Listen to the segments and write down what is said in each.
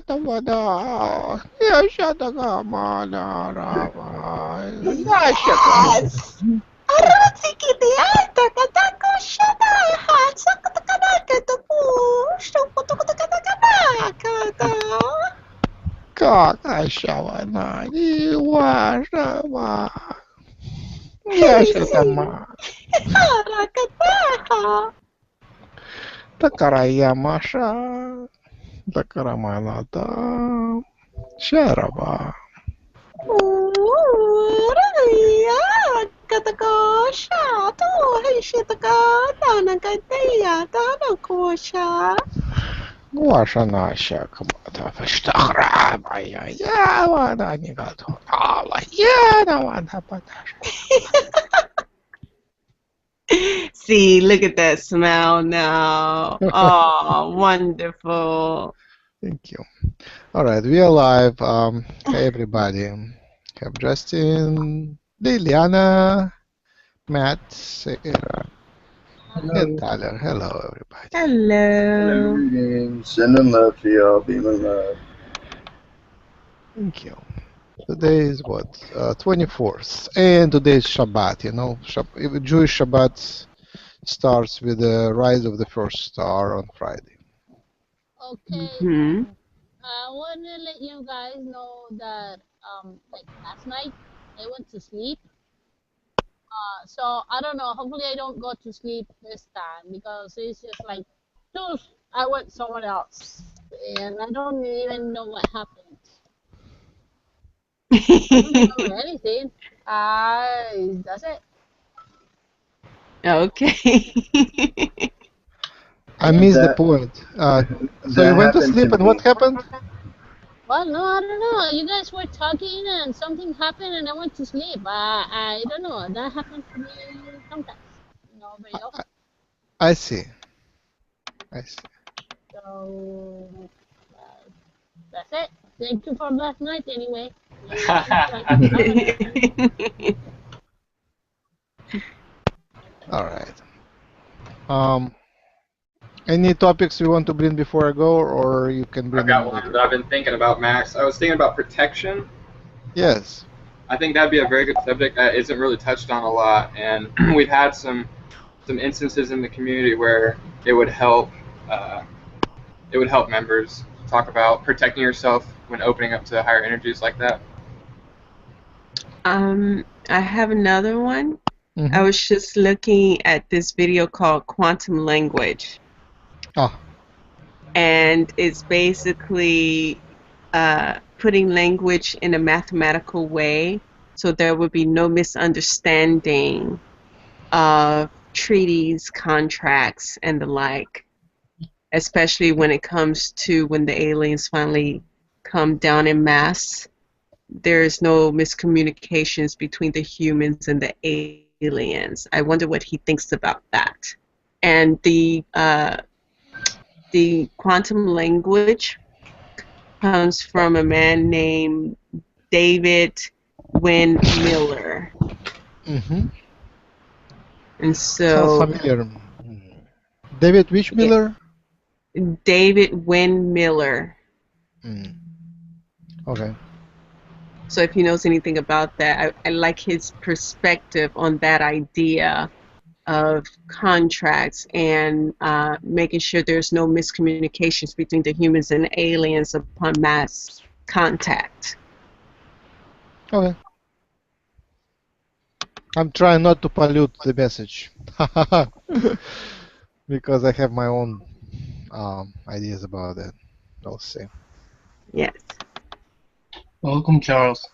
Yes. Takarayamasa. Takaramanata. Sharaba. Guashanasha Kamata Fashtakra Maya Yawana Nigato Ala Yana Wanapatash. See, look at that smile now. Oh, wonderful. Thank you. Alright, we are live. Hey everybody. Have Justin, Liliana, Matt, Sarah, and Tyler. Hello everybody. Hello. Greetings. Sending love to y'all. Beaming love. Thank you. Today is what? 24th. And today is Shabbat, you know. Jewish Shabbat starts with the rise of the first star on Friday. Okay. Hmm. I want to let you guys know that like last night I went to sleep. So I don't know. Hopefully I don't go to sleep this time because it's just like, poof, I went somewhere else, and I don't even know what happened. I don't remember anything. That's it. Okay. I missed the point. So you went to sleep and what happened? Well, no, I don't know. You guys were talking and something happened and I went to sleep. I don't know. That happens to me sometimes. No, very often. I see. I see. So that's it. Thank you for last night anyway. All right. Any topics you want to bring before I go, or you can bring I've got them one later? that I've been thinking about, Max. I was thinking about protection. Yes. I think that'd be a very good subject that isn't really touched on a lot, and we've had some instances in the community where it would help members talk about protecting yourself when opening up to higher energies like that. I have another one. Mm-hmm. I was just looking at this video called Quantum Language. Oh. And it's basically putting language in a mathematical way so there would be no misunderstanding of treaties, contracts, and the like, especially when it comes to when the aliens finally come down in mass. There is no miscommunications between the humans and the aliens. I wonder what he thinks about that. And the quantum language comes from a man named David Wynn Miller. Mm-hmm. And so sounds familiar. David which Miller? David Wynn Miller. Okay. So if he knows anything about that, I like his perspective on that idea of contracts and making sure there's no miscommunications between the humans and the aliens upon mass contact. Okay. I'm trying not to pollute the message because I have my own ideas about it. We'll see. Yes. Welcome, Charles.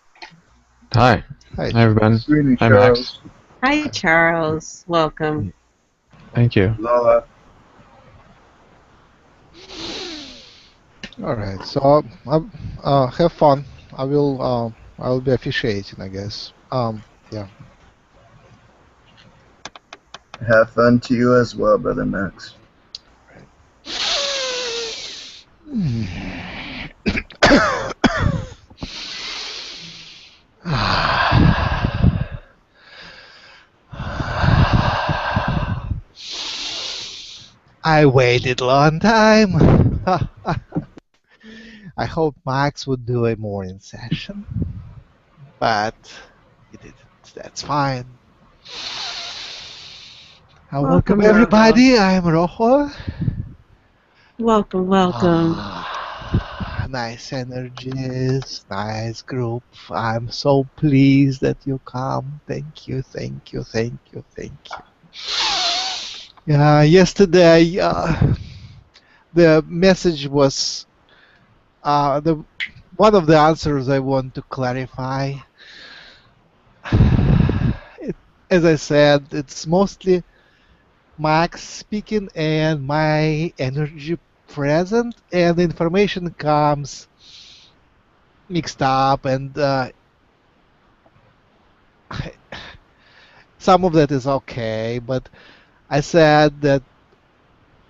Hi. Hi, everyone. Greetings, Hi, Charles. Max. Hi, Charles. Welcome. Thank you. Lola. All right. So have fun. I will be officiating, I guess. Yeah. Have fun to you as well, Brother Max. I waited long time. I hope Max would do a morning session, but he didn't. That's fine. Welcome Rohoe. everybody. I'm Rohoe. Welcome. Nice energies, nice group. I'm so pleased that you come. Thank you. Yeah, yesterday the message was one of the answers I want to clarify. As I said, it's mostly Max speaking and my energy present, and the information comes mixed up, and some of that is okay, but I said that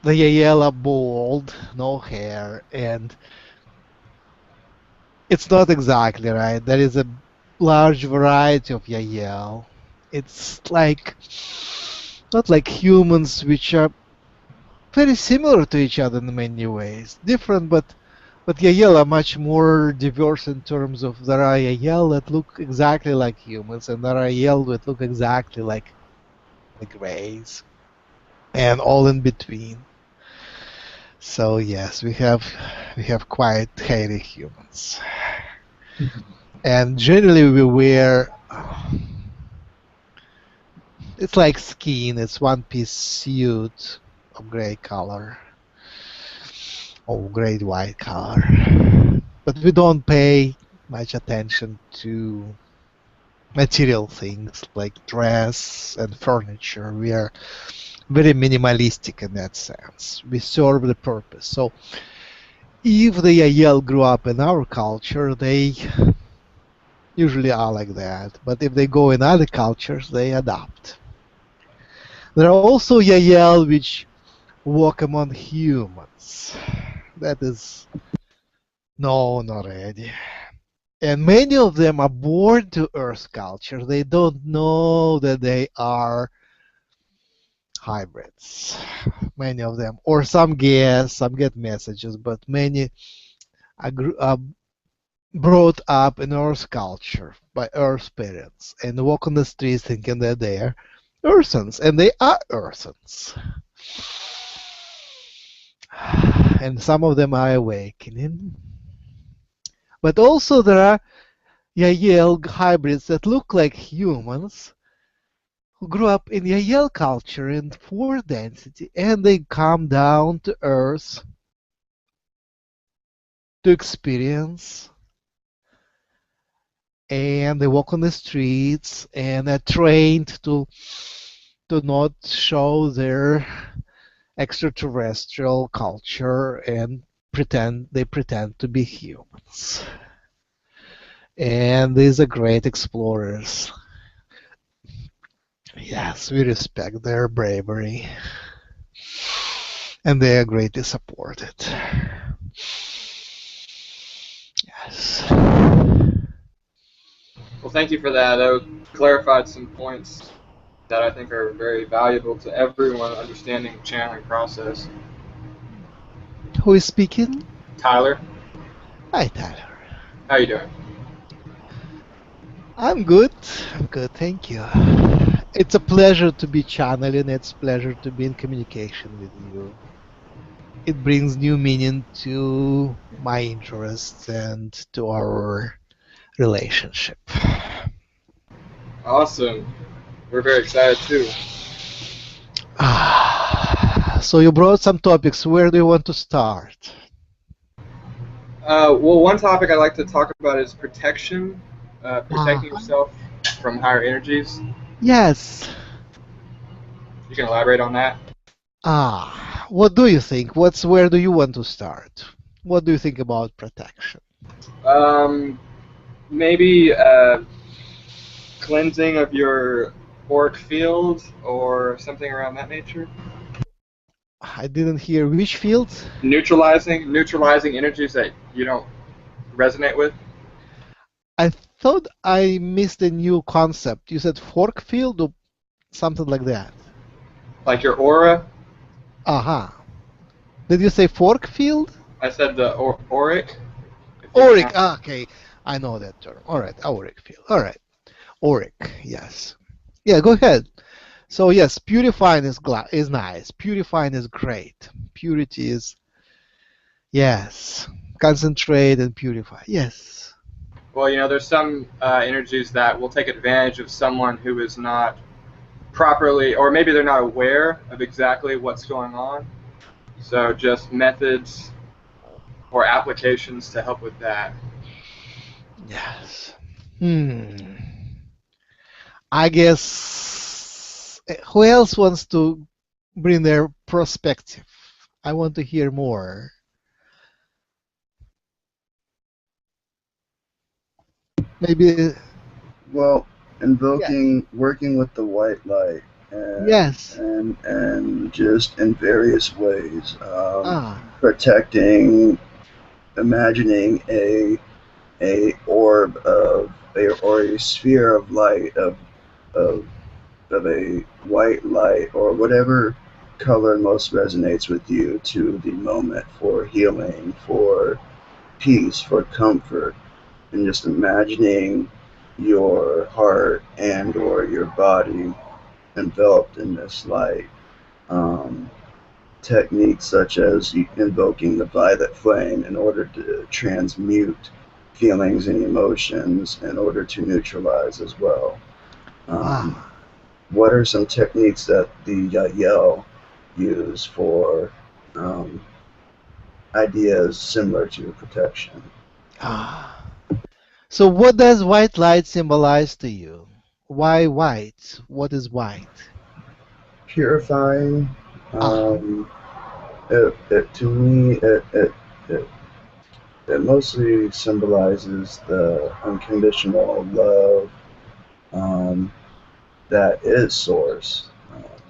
the Yahyel are bald, no hair, and it's not exactly right. There is a large variety of Yahyel. It's like not like humans, which are very similar to each other in many ways. Different, but Yahyel are much more diverse in terms of there are Yahyel that look exactly like humans, and there are Yahyel that look exactly like the Greys, and all in between. So yes, we have quite hairy humans, and generally we wear. It's like skin. It's one-piece suit of gray color, or gray white color. But we don't pay much attention to material things like dress and furniture. We are very minimalistic in that sense. We serve the purpose. So if the Yahyel grew up in our culture, they usually are like that. But if they go in other cultures, they adopt. There are also Yahyel which walk among humans. That is known already. And many of them are born to Earth culture. They don't know that they are hybrids. Many of them. Or some guess, some get messages, but many are brought up in Earth culture by Earth parents and walk on the streets thinking that they are Earthens. And they are Earthens. And some of them are awakening. But also there are Yahyel hybrids that look like humans who grew up in Yahyel culture in 4 density, and they come down to Earth to experience, and they walk on the streets and are trained to not show their extraterrestrial culture and they pretend to be humans. And these are great explorers. Yes, we respect their bravery, and they are greatly supported. Yes. Well, thank you for that. That clarified some points that I think are very valuable to everyone understanding the channeling process. Who is speaking? Tyler. Hi, Tyler. How you doing? I'm good. Thank you. It's a pleasure to be channeling. It's a pleasure to be in communication with you. It brings new meaning to my interests and to our relationship. Awesome. We're very excited too. So you brought some topics. Where do you want to start? Well, one topic I'd like to talk about is protection. Protecting yourself from higher energies. Yes. You can elaborate on that? What do you think? Where do you want to start? What do you think about protection? Maybe cleansing of your auric field or something around that nature. I didn't hear which field. Neutralizing energies that you don't resonate with. I thought I missed a new concept. You said fork field or something like that. Like your aura. Did you say fork field? I said the auric. Auric. Okay, I know that term. All right, auric field. All right, auric. Yes. Yeah, go ahead. So yes, purifying is nice. Purifying is great. Purity is yes. Concentrate and purify. Yes. Well, there's some energies that will take advantage of someone who is not properly, or maybe they're not aware of exactly what's going on. So just methods or applications to help with that. Yes. I guess who else wants to bring their perspective? I want to hear more. Maybe. Well, working with the white light, and Yes. and just in various ways, Ah. protecting, imagining a orb or a sphere of light of a white light or whatever color most resonates with you to the moment for healing, for peace, for comfort, and just imagining your heart and or your body enveloped in this light. Techniques such as invoking the violet flame in order to transmute feelings and emotions in order to neutralize as well. What are some techniques that the Yahyel use for ideas similar to protection? So what does white light symbolize to you? Why white? What is white? Purifying. To me, it mostly symbolizes the unconditional love that is source.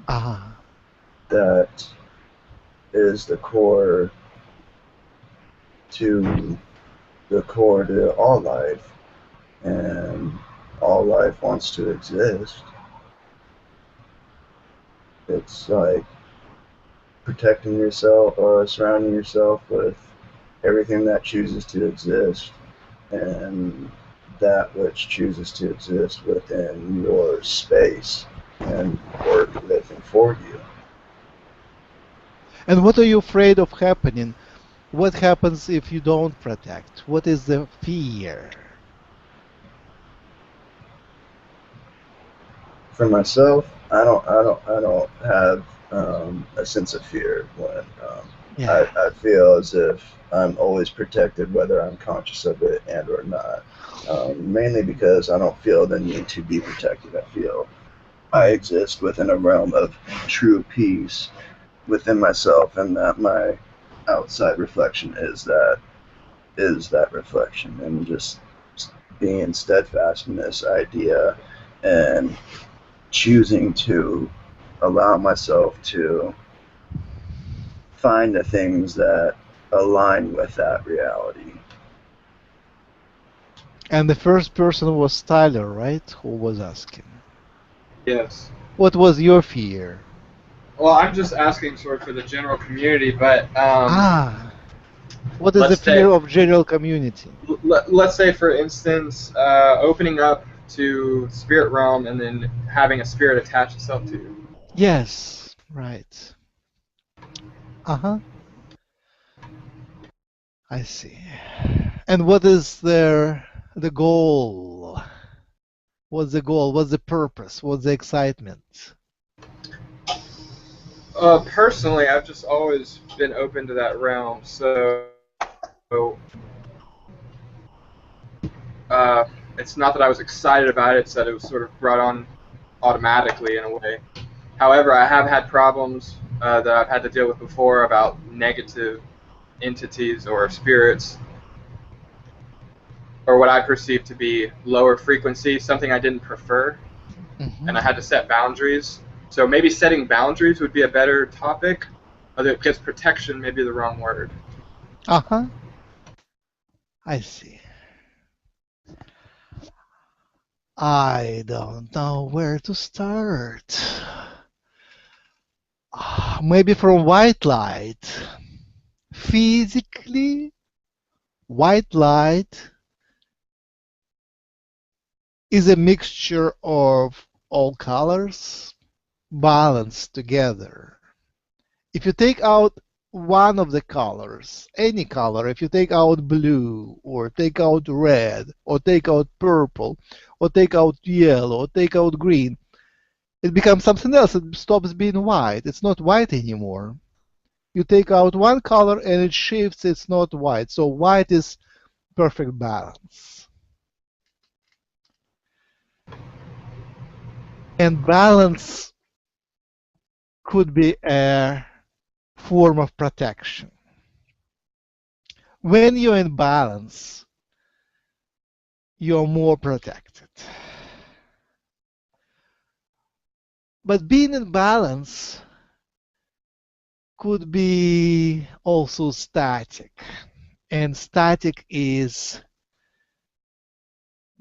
That is the core to all life, and all life wants to exist. It's like protecting yourself or surrounding yourself with everything that chooses to exist, and that which chooses to exist within your space and work living for you. And what are you afraid of happening? What happens if you don't protect? What is the fear? For myself, I don't have a sense of fear when I feel as if I'm always protected, whether I'm conscious of it and or not. Mainly because I don't feel the need to be protected. I feel I exist within a realm of true peace within myself, and that my outside reflection is that reflection, and just being steadfast in this idea and choosing to allow myself to find the things that align with that reality. And the first person was Tyler, right? Who was asking? Yes. What was your fear? Well, I'm just asking sort of for the general community, but what is the fear of general community? Let's say, for instance, opening up to spirit realm and then having a spirit attach itself to you. Yes, right. I see. And what is the goal? What's the goal? What's the purpose? What's the excitement? Personally, I've just always been open to that realm, so it's not that I was excited about it, it's that it was sort of brought on automatically in a way. However, I have had problems that I've had to deal with before about negative entities or spirits, or what I perceive to be lower frequency, something I didn't prefer, and I had to set boundaries. So maybe setting boundaries would be a better topic, because protection may be the wrong word. I see. I don't know where to start. Maybe from white light. Physically, white light is a mixture of all colors balanced together. If you take out one of the colors, any color, if you take out blue, or take out red, or take out purple, or take out yellow, or take out green, it becomes something else. It stops being white. It's not white anymore. You take out one color and it shifts, it's not white. So white is perfect balance. And balance could be a form of protection. When you're in balance, you're more protected. But being in balance could be also static. And static is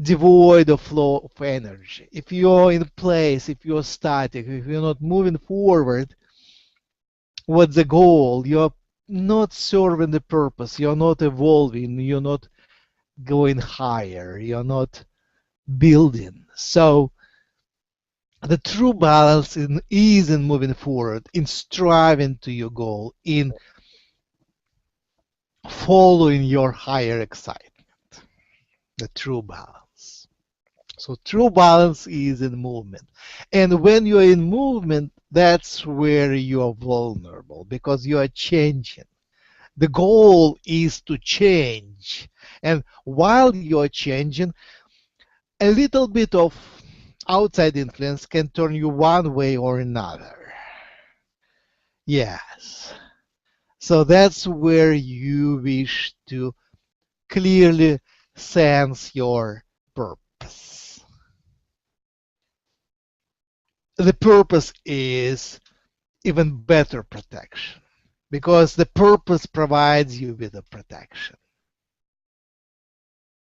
devoid of flow of energy. If you're in place, if you're static, if you're not moving forward, what's the goal? You're not serving the purpose. You're not evolving. You're not going higher. You're not building. So the true balance is in moving forward, in striving to your goal, in following your higher excitement. The true balance. So true balance is in movement. And when you're in movement, that's where you're vulnerable, because you are changing. The goal is to change. And while you're changing, a little bit of outside influence can turn you one way or another. Yes. So that's where you wish to clearly sense your purpose. The purpose is even better protection, because the purpose provides you with a protection.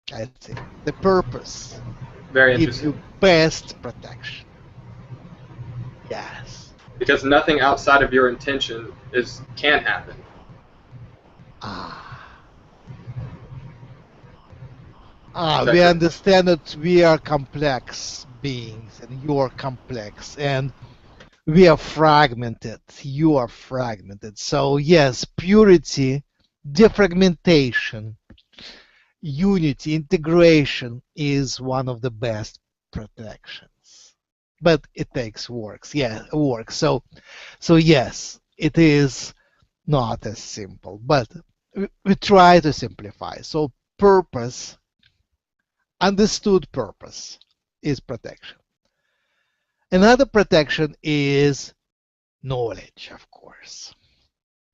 That's it. The purpose gives you best protection. Yes. Because nothing outside of your intention can happen. We understand that we are complex beings, and you are complex, and we are fragmented. You are fragmented. So yes, purity, defragmentation, unity, integration is one of the best protections. But it takes work. Yeah, work. So yes, it is not as simple, but we try to simplify. So purpose, understood purpose, is protection. Another protection is knowledge, of course.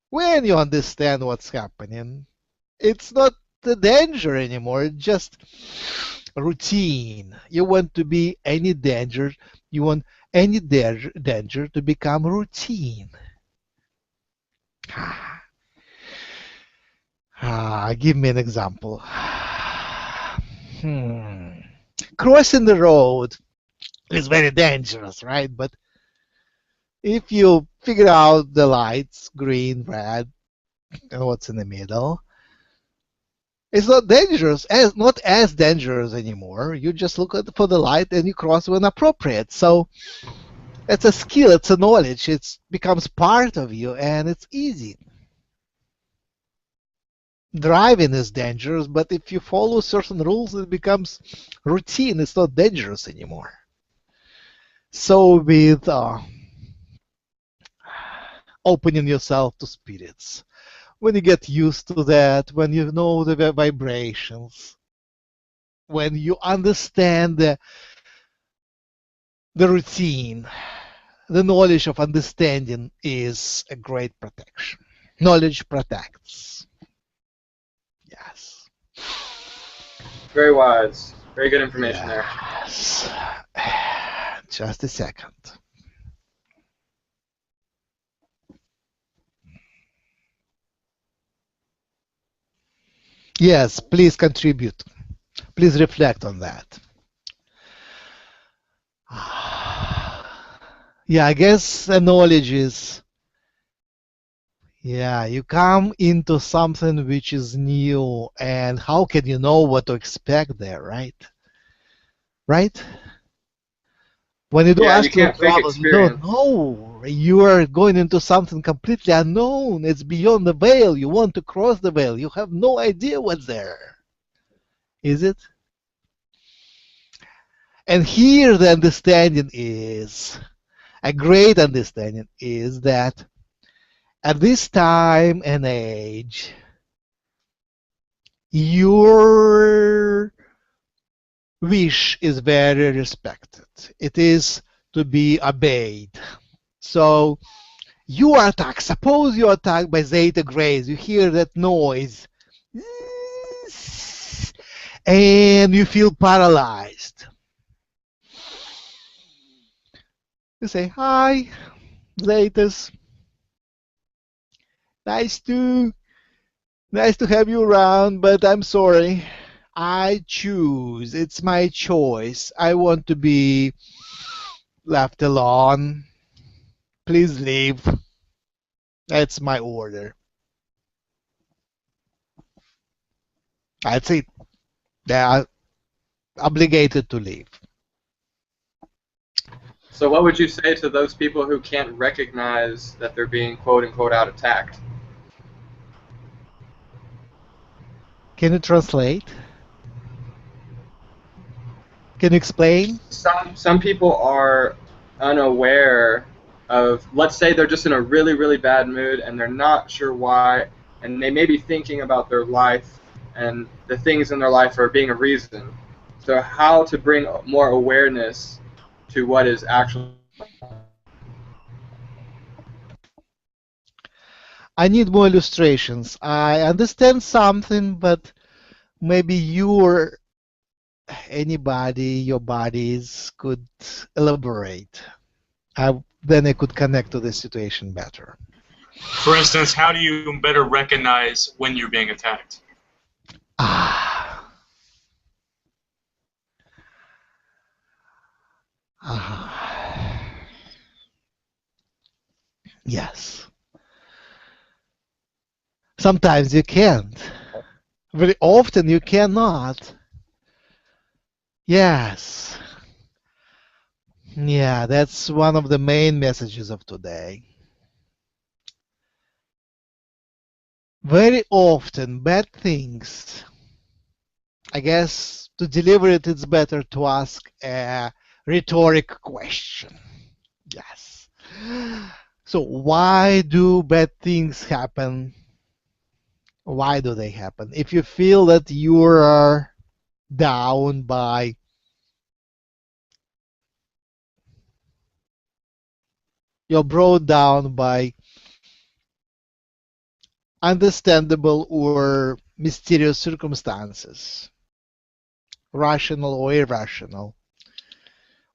When you understand what's happening, it's not the danger anymore, it's just routine. You want to be any danger, you want any danger to become routine. Give me an example. Crossing the road is very dangerous, right? But if you figure out the lights, green, red, and what's in the middle, it's not dangerous, not as dangerous anymore. You just look for the light and you cross when appropriate. So it's a skill, it's a knowledge, it becomes part of you, and it's easy. Driving is dangerous, but if you follow certain rules, it becomes routine. It's not dangerous anymore. So with opening yourself to spirits, when you get used to that, when you know the vibrations, when you understand the routine, the knowledge of understanding is a great protection. Knowledge protects. Yes. Very wise. Very good information there. Just a second. Yes, please contribute. Please reflect on that. Yeah, I guess the knowledge is, Yeah, you come into something which is new, and how can you know what to expect there, right? Right? When you do Yeah, and you astral can't fake travel, you don't experience. know. You are going into something completely unknown. It's beyond the veil. You want to cross the veil. You have no idea what's there. Is it? And here the understanding is, a great understanding is that at this time and age, your wish is very respected. It is to be obeyed. So you are attacked. Suppose you are attacked by Zeta Grays. You hear that noise. And you feel paralyzed. You say, hi, Zetas. Nice to have you around, but I'm sorry. I choose. It's my choice. I want to be left alone. Please leave. That's my order. That's it. They are obligated to leave. So what would you say to those people who can't recognize that they're being quote unquote out attacked? Can you translate? Can you explain? Some people are unaware of, let's say they're just in a really, really bad mood and they're not sure why, and they may be thinking about their life and the things in their life are being a reason. So how to bring more awareness to what is actually. I need more illustrations. I understand something, but maybe you or anybody, your bodies could elaborate. Then I could connect to the situation better. For instance, how do you better recognize when you're being attacked? Yes. Sometimes you can't. Very often you cannot. Yes. Yeah, that's one of the main messages of today. Very often, bad things, I guess to deliver it, it's better to ask a rhetoric question. Yes. So why do bad things happen? Why do they happen? If you feel that you are down by you're brought down by understandable or mysterious circumstances, rational or irrational,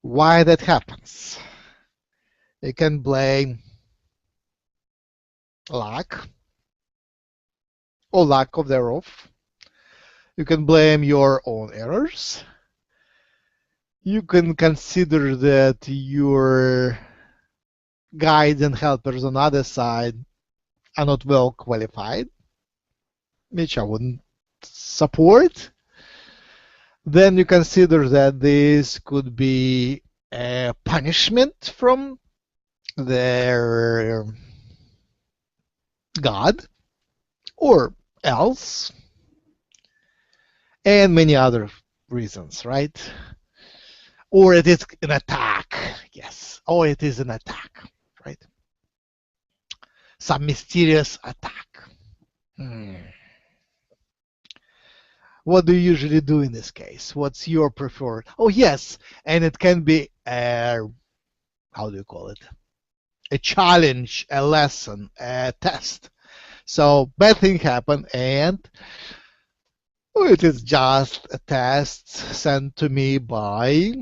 why that happens? You can blame luck or lack of thereof. You can blame your own errors. You can consider that your guides and helpers on the other side are not well qualified, which I wouldn't support. Then you consider that this could be a punishment from their God or else, and many other reasons, right? Or it is an attack, yes, or it is an attack, right? Some mysterious attack. What do you usually do in this case? What's your preferred? Oh, yes, and it can be a, how do you call it? A challenge, a lesson, a test. So bad thing happened, and it is just a test sent to me by,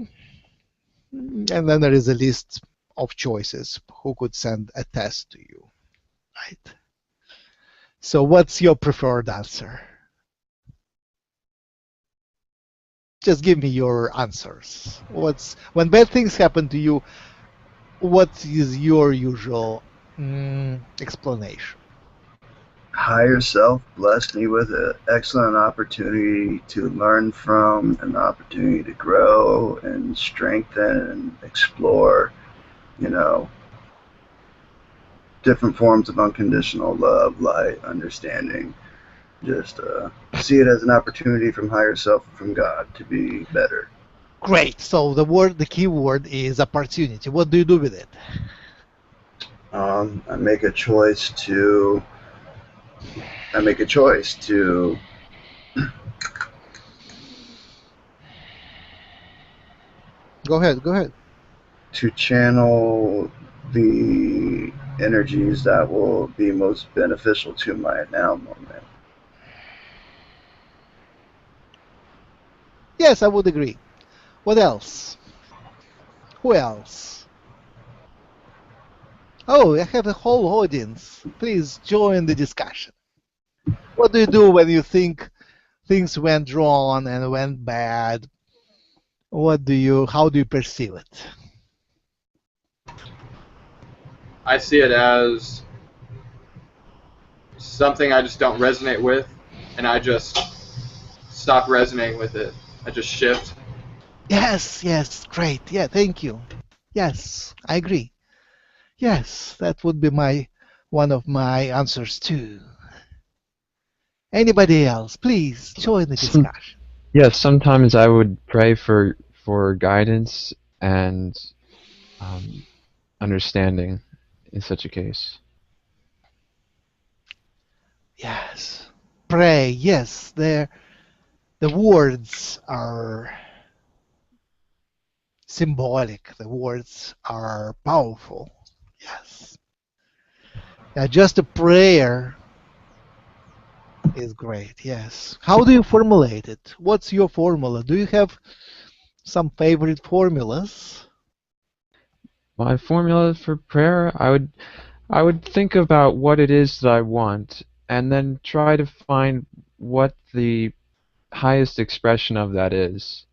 and then there is a list of choices who could send a test to you, right? So what's your preferred answer? Just give me your answers. When bad things happen to you, what is your usual explanation? higher self blessed me with an excellent opportunity to learn from, an opportunity to grow and strengthen and explore, you know, different forms of unconditional love, light, understanding. Just see it as an opportunity from higher self, from God, to be better. Great. So the key word is opportunity. What do you do with it? I make a choice to. Go ahead. Go ahead. To channel the energies that will be most beneficial to my now moment. Yes, I would agree. What else? Who else? Oh, I have a whole audience. Please join the discussion. What do you do when you think things went wrong and went bad? How do you perceive it? I see it as something I just don't resonate with, and I just stop resonating with it. I just shift. Yes, great. Yeah, thank you. Yes, I agree. Yes, that would be one of my answers too. Anybody else, please join the discussion. Yes, sometimes I would pray for guidance and understanding in such a case. Yes, pray. Yes, the words are symbolic. The words are powerful. Yes. Yeah, just a prayer is great. Yes. How do you formulate it? What's your formula? Do you have some favorite formulas? My formula for prayer, I would think about what it is that I want and then try to find what the highest expression of that is.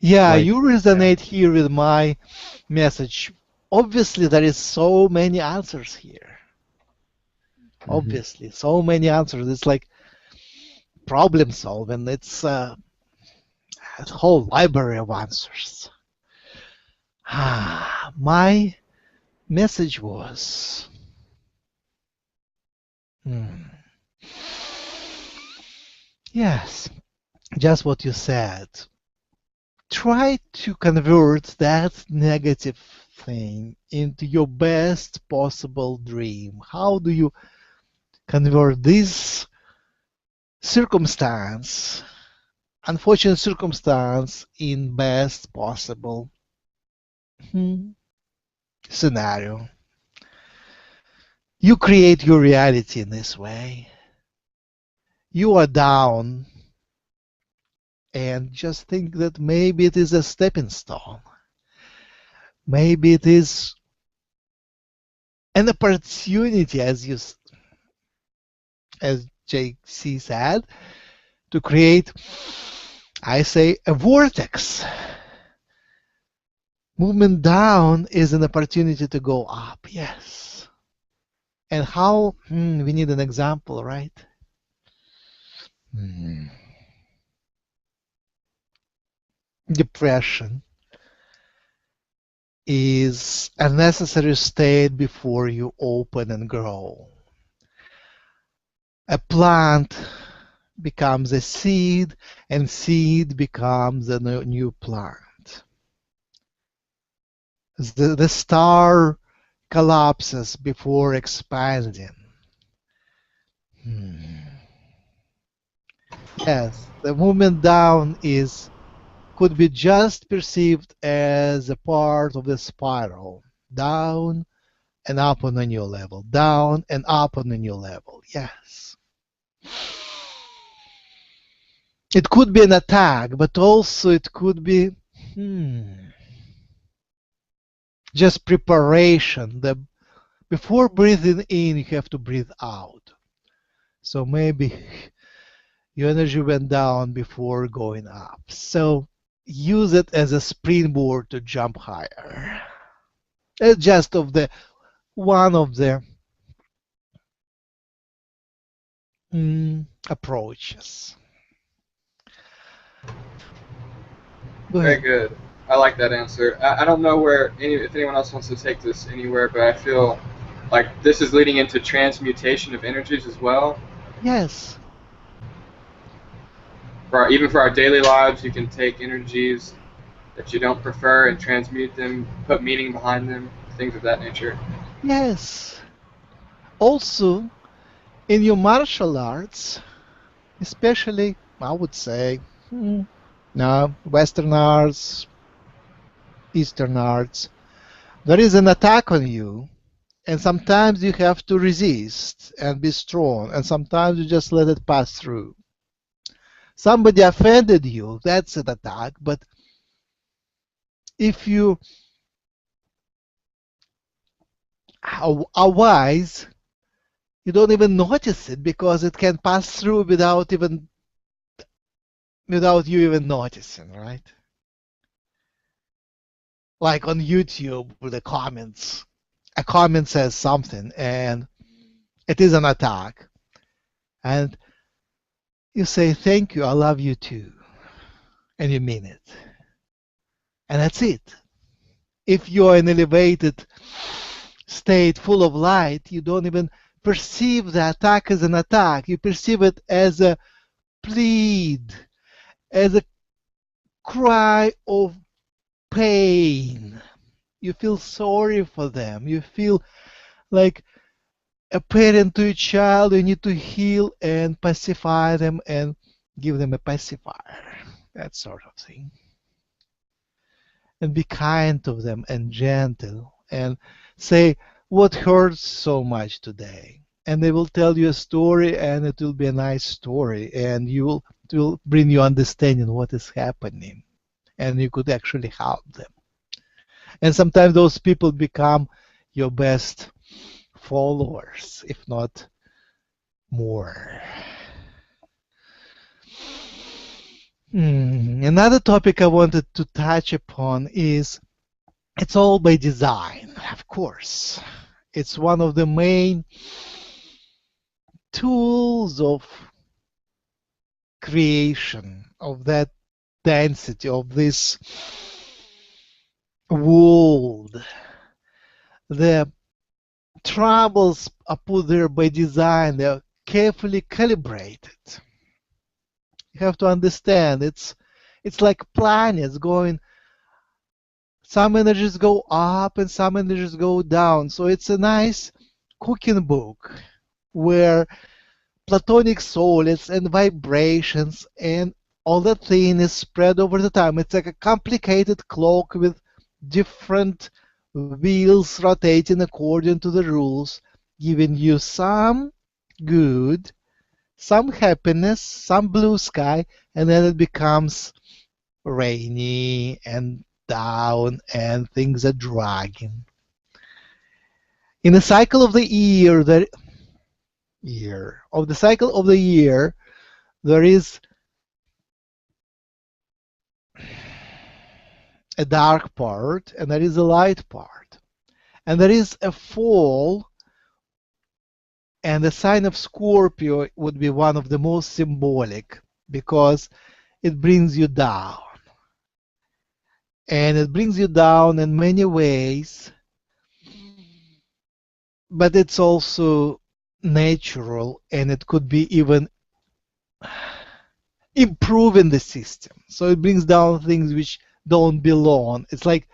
Yeah, you resonate here with my message. Obviously, there is so many answers here. Obviously, so many answers. It's like problem solving. It's a whole library of answers. My message was yes, just what you said. Try to convert that negative thing into your best possible dream. How do you convert this circumstance, unfortunate circumstance, in best possible scenario? You create your reality in this way. You are down and just think that maybe it is a stepping stone. Maybe it is an opportunity, as JC said, to create, I say, a vortex. Movement down is an opportunity to go up, yes. And how? We need an example, right? Depression is a necessary state before you open and grow. A plant becomes a seed, and seed becomes a new plant. The star collapses before expanding. Yes, the movement down could be just perceived as a part of the spiral, down and up on a new level, down and up on a new level. Yes. It could be an attack, but also it could be just preparation. Before breathing in, you have to breathe out. So maybe your energy went down before going up. So use it as a springboard to jump higher. just of the one of the approaches. Very good. I like that answer. I don't know if anyone else wants to take this anywhere, but I feel like this is leading into transmutation of energies as well. Yes. Even for our daily lives, you can take energies that you don't prefer and transmute them, put meaning behind them, things of that nature. Yes. Also, in your martial arts, especially, I would say, now Western arts, Eastern arts, there is an attack on you, and sometimes you have to resist and be strong, and sometimes you just let it pass through. Somebody offended you, that's an attack, but if you are wise, you don't even notice it because it can pass through without you even noticing, right? Like on YouTube with the comments. A comment says something and it is an attack. And you say, thank you, I love you too. And you mean it. And that's it. If you're in an elevated state full of light, you don't even perceive the attack as an attack. You perceive it as a plead, as a cry of pain. You feel sorry for them. You feel like a parent to a child. You need to heal and pacify them and give them a pacifier. That sort of thing. And be kind to them and gentle and say what hurts so much today. And they will tell you a story and it will be a nice story and it will bring you understanding what is happening. And you could actually help them. And sometimes those people become your best followers, if not more. Another topic I wanted to touch upon is it's all by design, of course. It's one of the main tools of creation, of that density, of this world. The troubles are put there by design. They're carefully calibrated. You have to understand it's like planets going. Some energies go up and some energies go down. So it's a nice cooking book where platonic solids and vibrations and all that thing is spread over the time. It's like a complicated clock with different wheels rotating according to the rules, giving you some good, some happiness, some blue sky, and then it becomes rainy and down and things are dragging. In the cycle of the year, there is a dark part and there is a light part. And there is a fall, and the sign of Scorpio would be one of the most symbolic because it brings you down. And it brings you down in many ways, but it's also natural and it could be even improving the system. So it brings down things which don't belong. It's like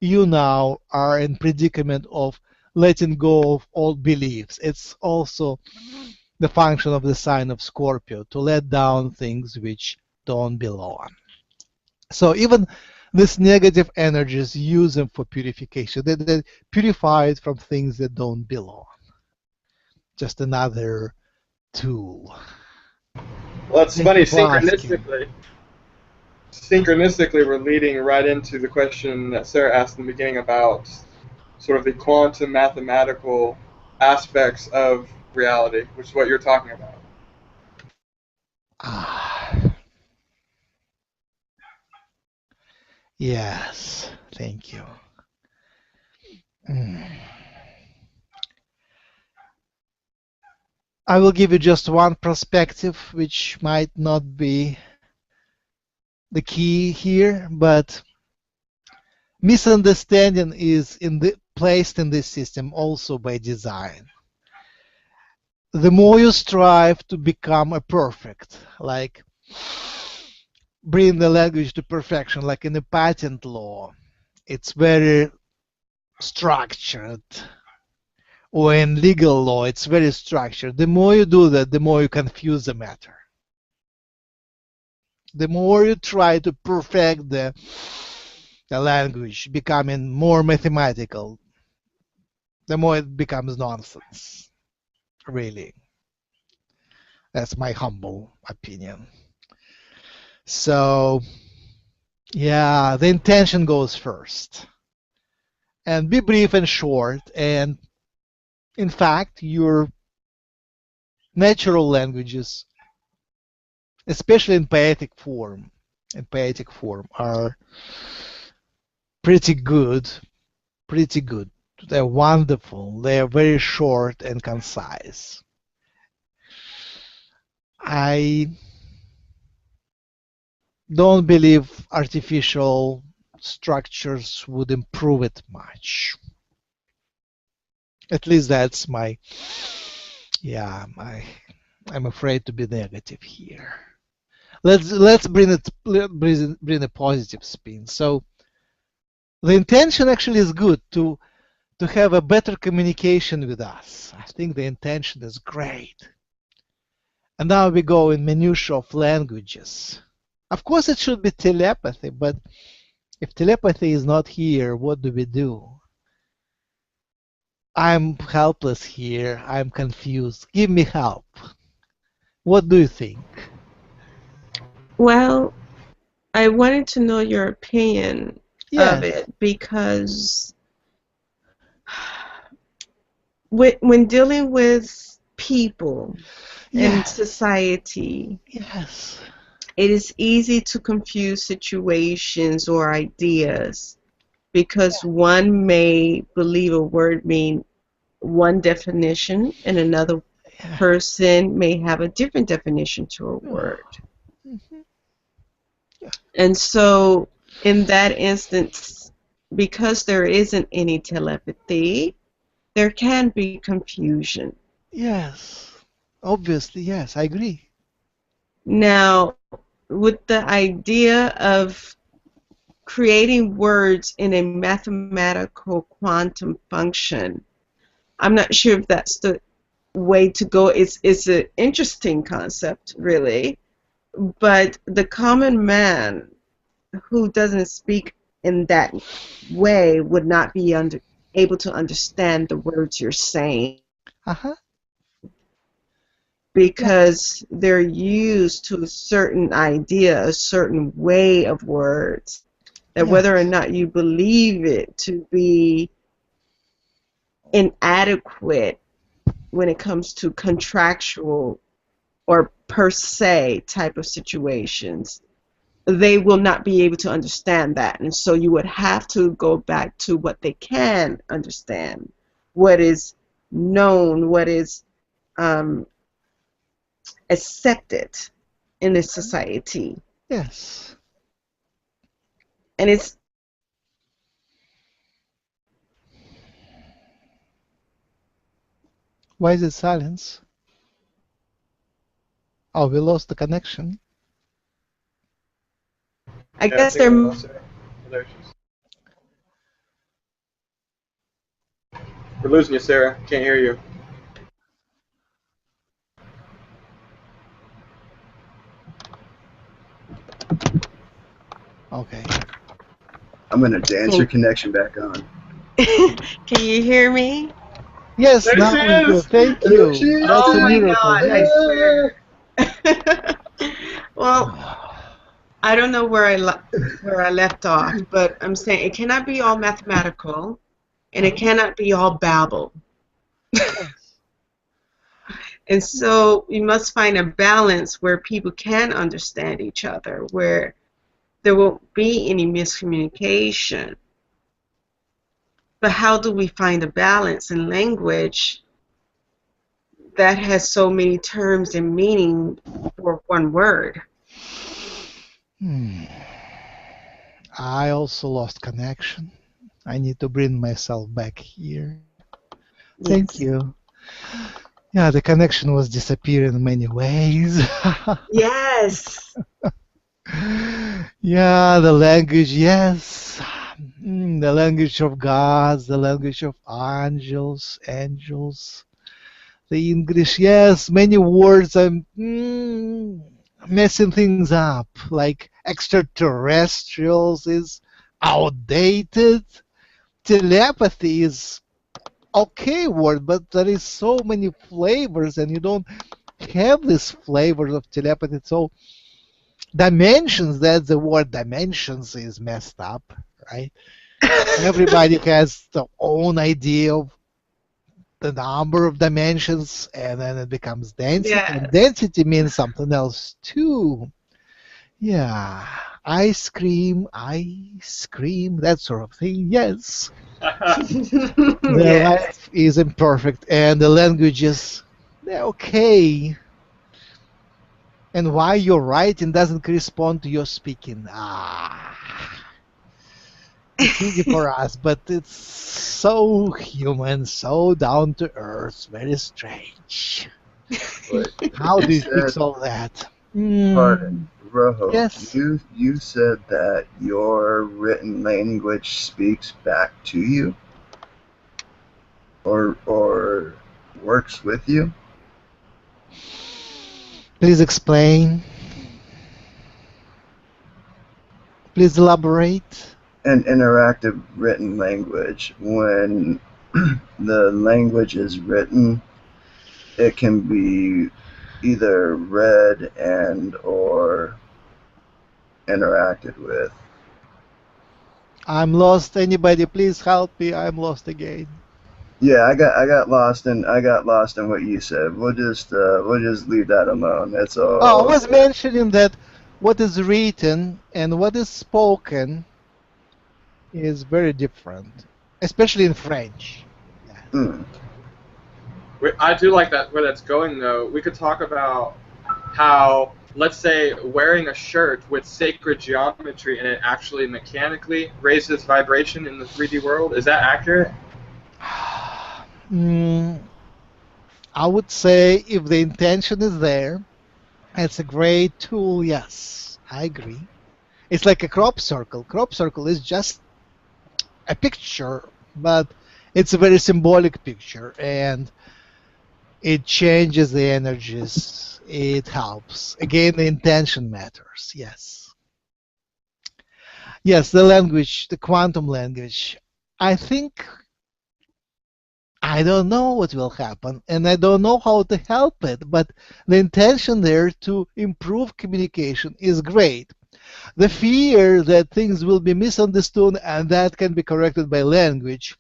you now are in predicament of letting go of old beliefs. It's also the function of the sign of Scorpio to let down things which don't belong. So even these negative energies, use them for purification. They purify it from things that don't belong. Just another tool. Well, it's funny, synchronistically, we're leading right into the question that Sarah asked in the beginning about sort of the quantum mathematical aspects of reality, which is what you're talking about. Yes, thank you. I will give you just one perspective, which might not be the key here, but misunderstanding is placed in this system also by design. The more you strive to become a perfect, like bring the language to perfection, like in the patent law, it's very structured. Or in legal law, it's very structured. The more you do that, the more you confuse the matter. The more you try to perfect the language, becoming more mathematical, the more it becomes nonsense. Really. That's my humble opinion. So, yeah, the intention goes first. And be brief and short. And in fact, your natural languages, especially in poetic form, are pretty good. Pretty good. They're wonderful. They're very short and concise. I don't believe artificial structures would improve it much. At least that's my, yeah, I'm afraid to be negative here. Let's bring a positive spin. So the intention actually is good to have a better communication with us. I think the intention is great. And now we go in minutiae of languages. Of course, it should be telepathy, but if telepathy is not here, what do we do? I'm helpless here. I'm confused. Give me help. What do you think? Well, I wanted to know your opinion of it, because when dealing with people in society, it is easy to confuse situations or ideas, because one may believe a word mean one definition and another person may have a different definition to a word. And so in that instance, because there isn't any telepathy, there can be confusion. Yes, obviously, yes, I agree. Now, with the idea of creating words in a mathematical quantum function, I'm not sure if that's the way to go. It's an interesting concept, really, but the common man who doesn't speak in that way would not be able to understand the words you're saying. Because they're used to a certain idea, a certain way of words, that whether or not you believe it to be inadequate when it comes to contractual or per se type of situations, they will not be able to understand that. And so you would have to go back to what they can understand, what is known, what is accepted in this society. Yes. And it's why is it silence? Oh, we lost the connection. I guess they're We're losing you, Sarah. Can't hear you. Okay. I'm going to dance your connection back on. Can you hear me? Yes, there now we do. Thank you. That's oh a my miracle. God, Yes. I swear. Well, I don't know where I left off, but I'm saying it cannot be all mathematical, and it cannot be all babble. And so you must find a balance where people can understand each other, where there won't be any miscommunication. But how do we find a balance in language that has so many terms and meaning for one word? I also lost connection. I need to bring myself back here. Thank you. Yeah, the connection was disappearing in many ways. Yes. Yeah, the language, yes. The language of gods, the language of angels. The English, yes, many words. I'm messing things up. Like extraterrestrials is outdated. Telepathy is okay word, but there is so many flavors, and you don't have this flavors of telepathy. So dimensions, that's the word dimensions is messed up, right? Everybody has their own idea of the number of dimensions, and then it becomes density. Yes. And density means something else too. Yeah, ice cream, that sort of thing. Yes. The Yes. life is imperfect, and the languages, they're okay. And why your writing doesn't correspond to your speaking? It's easy for us, but it's so human, so down to earth, very strange. How do you fix all that? Pardon, Rohoe, Yes. you said that your written language speaks back to you? Or works with you? Please explain. Please elaborate. An interactive written language, when the language is written, it can be either read and or interacted with. I'm lost. Anybody, please help me. I'm lost again. Yeah, I got lost in what you said. We'll just leave that alone. That's all. Oh, I was mentioning that what is written and what is spoken is very different, especially in French. I do like that where that's going though. We could talk about how, let's say, wearing a shirt with sacred geometry in it actually mechanically raises vibration in the 3D world. Is that accurate? I would say if the intention is there, it's a great tool. Yes, I agree. It's like a crop circle. Crop circle is just a picture, but it's a very symbolic picture, and it changes the energies. It helps. Again, the intention matters. Yes. Yes, the language, the quantum language. I think I don't know what will happen, and I don't know how to help it, but the intention there to improve communication is great. The fear that things will be misunderstood and that can be corrected by language.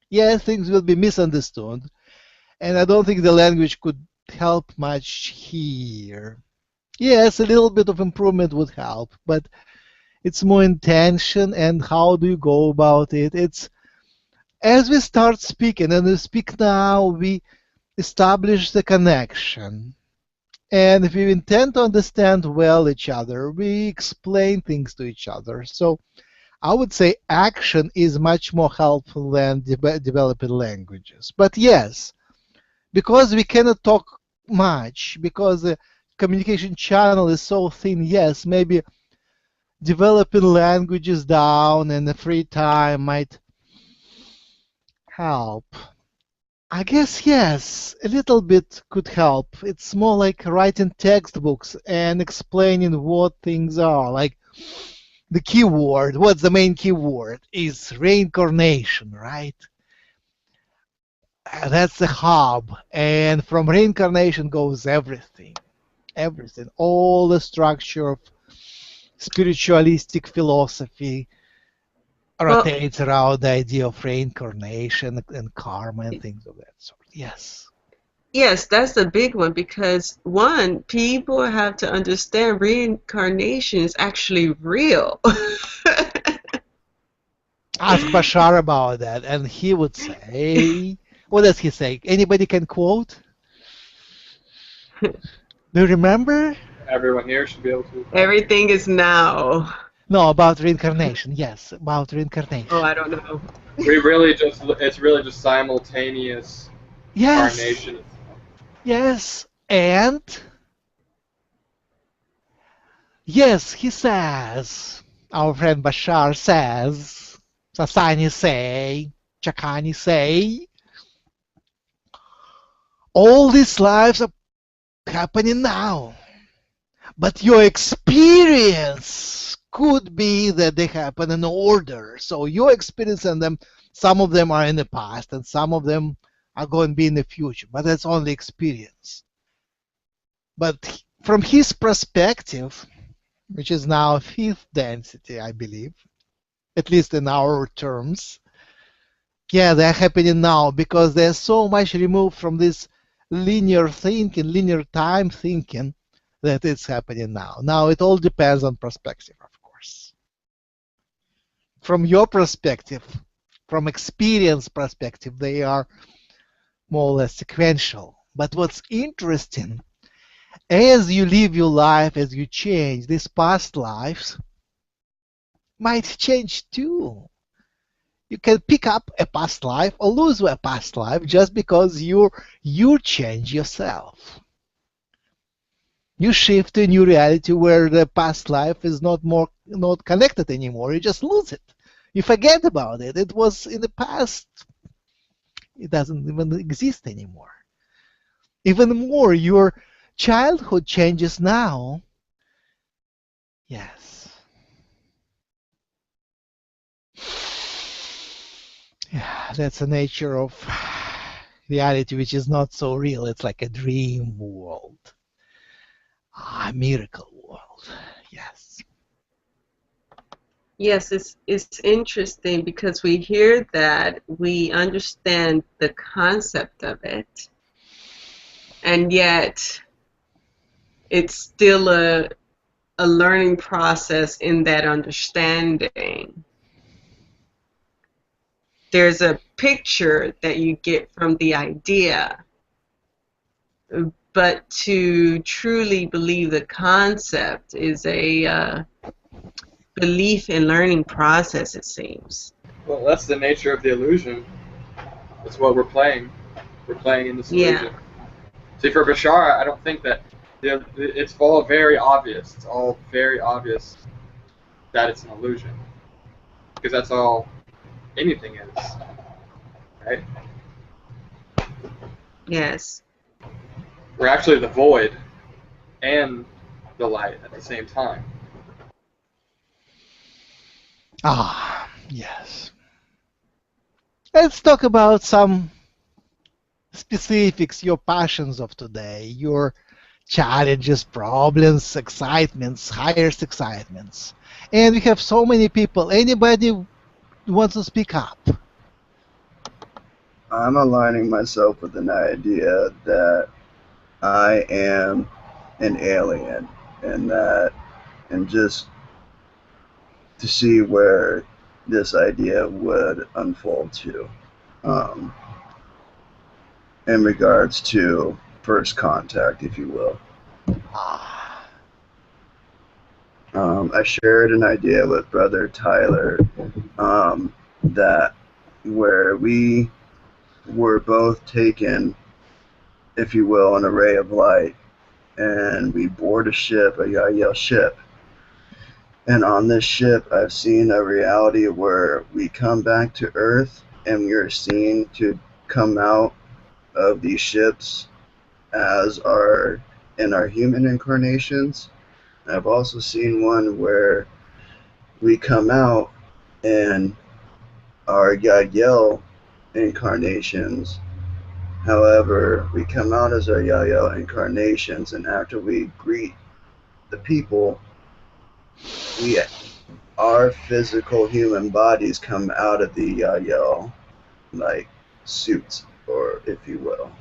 Yes, things will be misunderstood, and I don't think the language could help much here. Yes, a little bit of improvement would help, but it's more intention and how do you go about it. It's as we start speaking, and we speak now, we establish the connection. And if we intend to understand well each other, we explain things to each other. So I would say action is much more helpful than developing languages. But yes, because we cannot talk much, because the communication channel is so thin, yes, maybe developing languages down in the free time might help. I guess yes, a little bit could help. It's more like writing textbooks and explaining what things are. Like the keyword, what's the main keyword? Is reincarnation, right? That's the hub. And from reincarnation goes everything. Everything. All the structure of spiritualistic philosophy rotates around the idea of reincarnation and karma and things of that sort. Yes. Yes, that's a big one because one, people have to understand reincarnation is actually real. Ask Bashar about that, and he would say, what does he say? Anybody can quote? Do you remember? Everyone here should be able to. Everything is now. No, about reincarnation. Yes, about Oh, reincarnation. I don't know. It's really just simultaneous Yes, incarnation. yes, and yes, he says, our friend Bashar says, Sasani say, Chakani say, all these lives are happening now. But your experience could be that they happen in order. So you're experiencing them. Some of them are in the past, and some of them are going to be in the future. But that's only experience. But from his perspective, which is now fifth density, I believe, at least in our terms, yeah, they're happening now because they're so much removed from this linear thinking, linear time thinking, that it's happening now. Now it all depends on perspective, of course. From your perspective, from experience perspective, they are more or less sequential. But what's interesting, as you live your life, as you change, these past lives might change too. You can pick up a past life or lose a past life just because you change yourself. You shift to a new reality where the past life is not connected anymore. You just lose it. You forget about it. It was in the past. It doesn't even exist anymore. Even more, your childhood changes now. Yes. Yeah, that's the nature of reality, which is not so real. It's like a dream world. A miracle world. Yes. Yes, it's interesting because we hear that, we understand the concept of it, and yet it's still a learning process in that understanding. There's a picture that you get from the idea, but to truly believe the concept is a belief and learning process, it seems. Well, that's the nature of the illusion. That's what we're playing. We're playing in this illusion. See, for Bashar, I don't think that it's all very obvious. It's all very obvious that it's an illusion, because that's all anything is, right? Yes. We're actually the void and the light at the same time. Ah, yes. Let's talk about some specifics, your passions of today, your challenges, problems, excitements, highest excitements. And we have so many people. Anybody wants to speak up? I'm aligning myself with an idea that I am an alien, and just to see where this idea would unfold to, in regards to first contact, if you will. I shared an idea with Brother Tyler, that where we were both taken, if you will, an array of light, and we board a ship, a Yahyel ship. And on this ship, I've seen a reality where we come back to Earth and we are seen to come out of these ships as in our human incarnations. I've also seen one where we come out in our Yahyel incarnations. However, we come out as our Yahyel incarnations, and after we greet the people, our physical human bodies come out of the Yahyel, like suits, or if you will.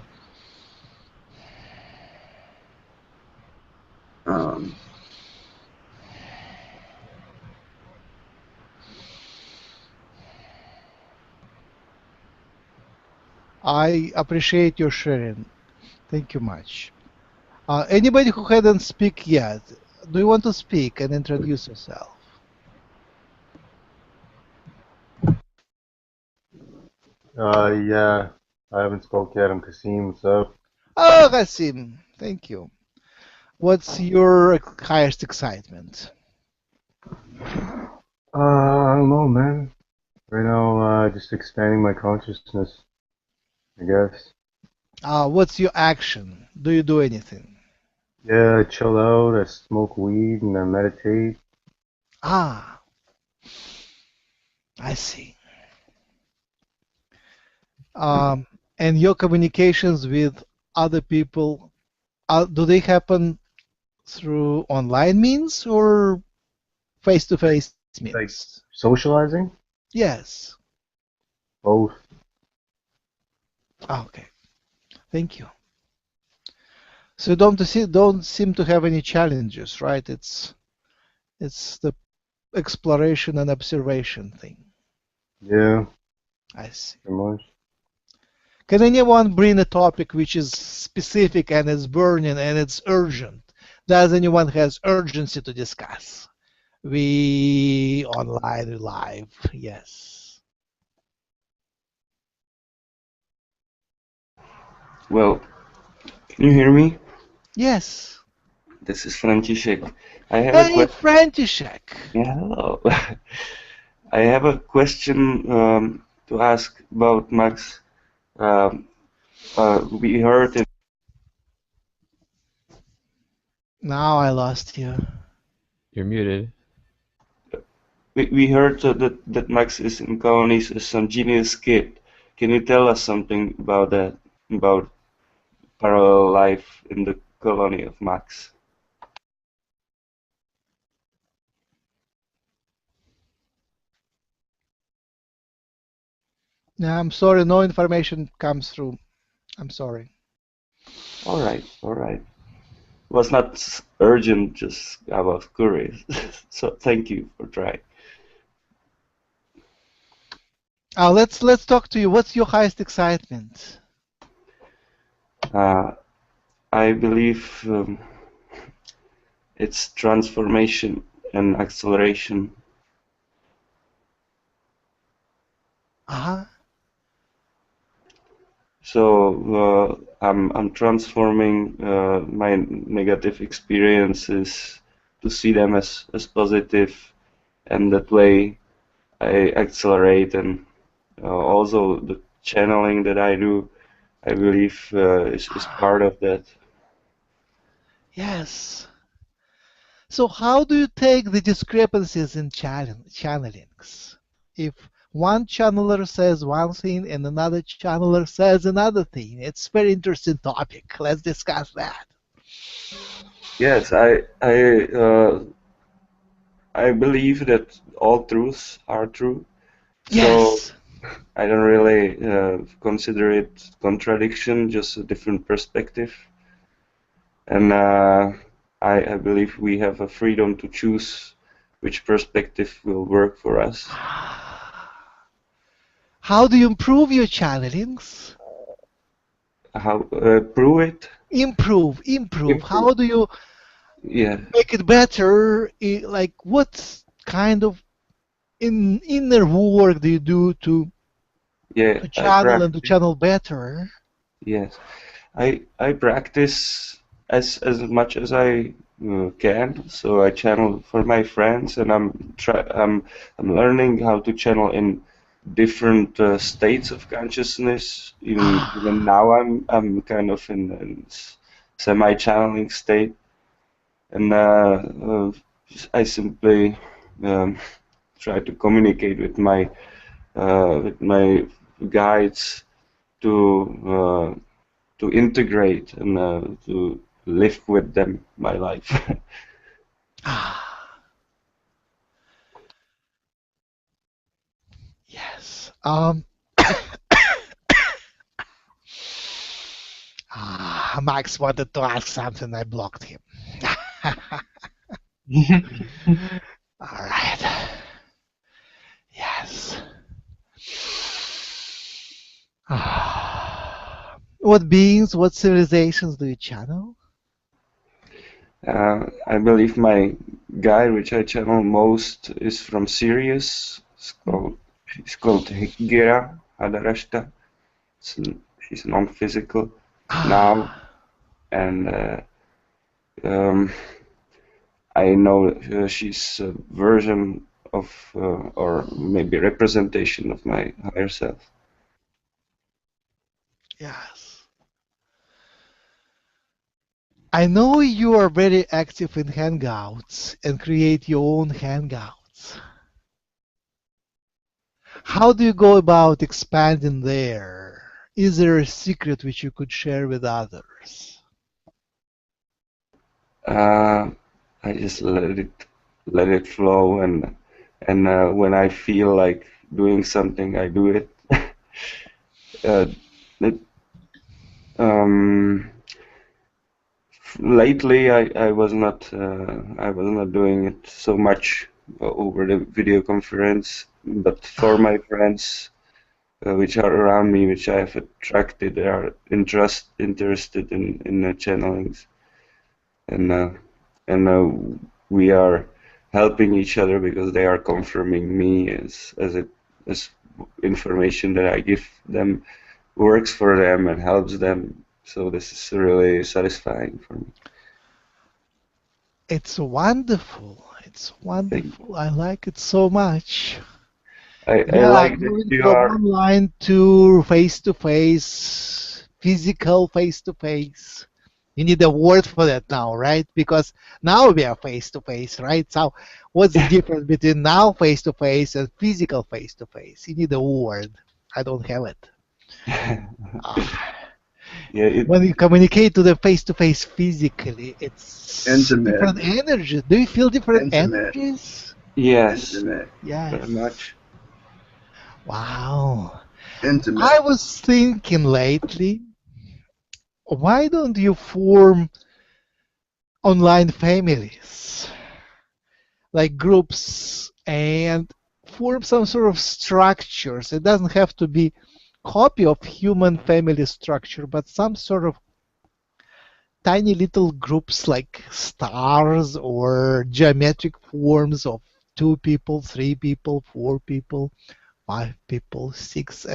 I appreciate your sharing. Thank you much. Anybody who hadn't speak yet, do you want to speak and introduce yourself? Yeah, I haven't spoke yet. I'm Kasim. What's up? Oh, Qasim, thank you. What's your highest excitement? I don't know, man. Right now, just expanding my consciousness, I guess. What's your action? Do you do anything? Yeah, I chill out, I smoke weed, and I meditate. Ah, I see. And your communications with other people, do they happen through online means or face-to-face Like means? socializing? Yes. Both. Okay. Thank you. So you don't seem to have any challenges, right? It's the exploration and observation thing. Yeah, I see. pretty much. Can anyone bring a topic which is specific and it's burning and it's urgent? Does anyone has urgency to discuss? We online live, yes. Well, can you hear me? Yes. This is Franciszek. I have Hey, a question. Franciszek. Yeah, hello. I have a question to ask about Max. We heard in Now I lost you. You're muted. we heard that Max is in colonies as some genius kid. Can you tell us something about that? About parallel life in the colony of Max? Yeah, I'm sorry, no information comes through. I'm sorry. All right, all right. It was not urgent, just I was curious. So thank you for trying. Let's talk to you. What's your highest excitement? I believe it's transformation and acceleration. Uh-huh. So I'm transforming my negative experiences to see them as positive, and that way I accelerate. And also the channeling that I do, I believe is part of that. Yes. So how do you take the discrepancies in channelings? If one channeler says one thing and another channeler says another thing, it's a very interesting topic. Let's discuss that. Yes, I believe that all truths are true. So Yes. I don't really consider it contradiction, just a different perspective. And I believe we have a freedom to choose which perspective will work for us. How do you improve your channelings? How prove it? Improve. How do you Yeah. make it better? Like what kind of inner work do you do to Yeah, I channel and to practice. channel better? Yes, I practice as much as I can. So I channel for my friends, and I'm learning how to channel in different states of consciousness. Even now, I'm kind of in semi-channeling state, and I simply um, try to communicate with my guides to integrate and to live with them my life. Yes. Max wanted to ask something. I blocked him. All right. Yes. What beings, what civilizations do you channel? I believe my guide, which I channel most, is from Sirius. She's called 𝗪𝗘𝗕𝗓𝗪𝗧𝗧𝗧. She's non-physical now, and I know she's a version of, or maybe representation of my higher self. Yes. I know you are very active in hangouts and create your own hangouts. How do you go about expanding there? Is there a secret which you could share with others? I just let it flow, and when I feel like doing something, I do it. Lately, I was not doing it so much over the video conference, but for my friends, which are around me, which I have attracted, they are interested in the channelings, and we are helping each other because they are confirming me as information that I give them works for them and helps them. So this is really satisfying for me. It's wonderful. It's wonderful. I like it so much. I like that moving you from are online to face-to-face, physical face-to-face. You need a word for that now, right? Because now we are face-to-face, right? So what's the difference between now face-to-face and physical face-to-face? You need a word. I don't have it. When you communicate to the face-to-face physically, it's intimate. Different energies. Do you feel different Intimate. energies? Yes. Intimate. Yes. Very much. Wow. Intimate. I was thinking lately, why don't you form online families, like groups, and form some sort of structures? It doesn't have to be copy of human family structure, but some sort of tiny little groups like stars or geometric forms of 2 people, 3 people, 4 people, 5 people, 6,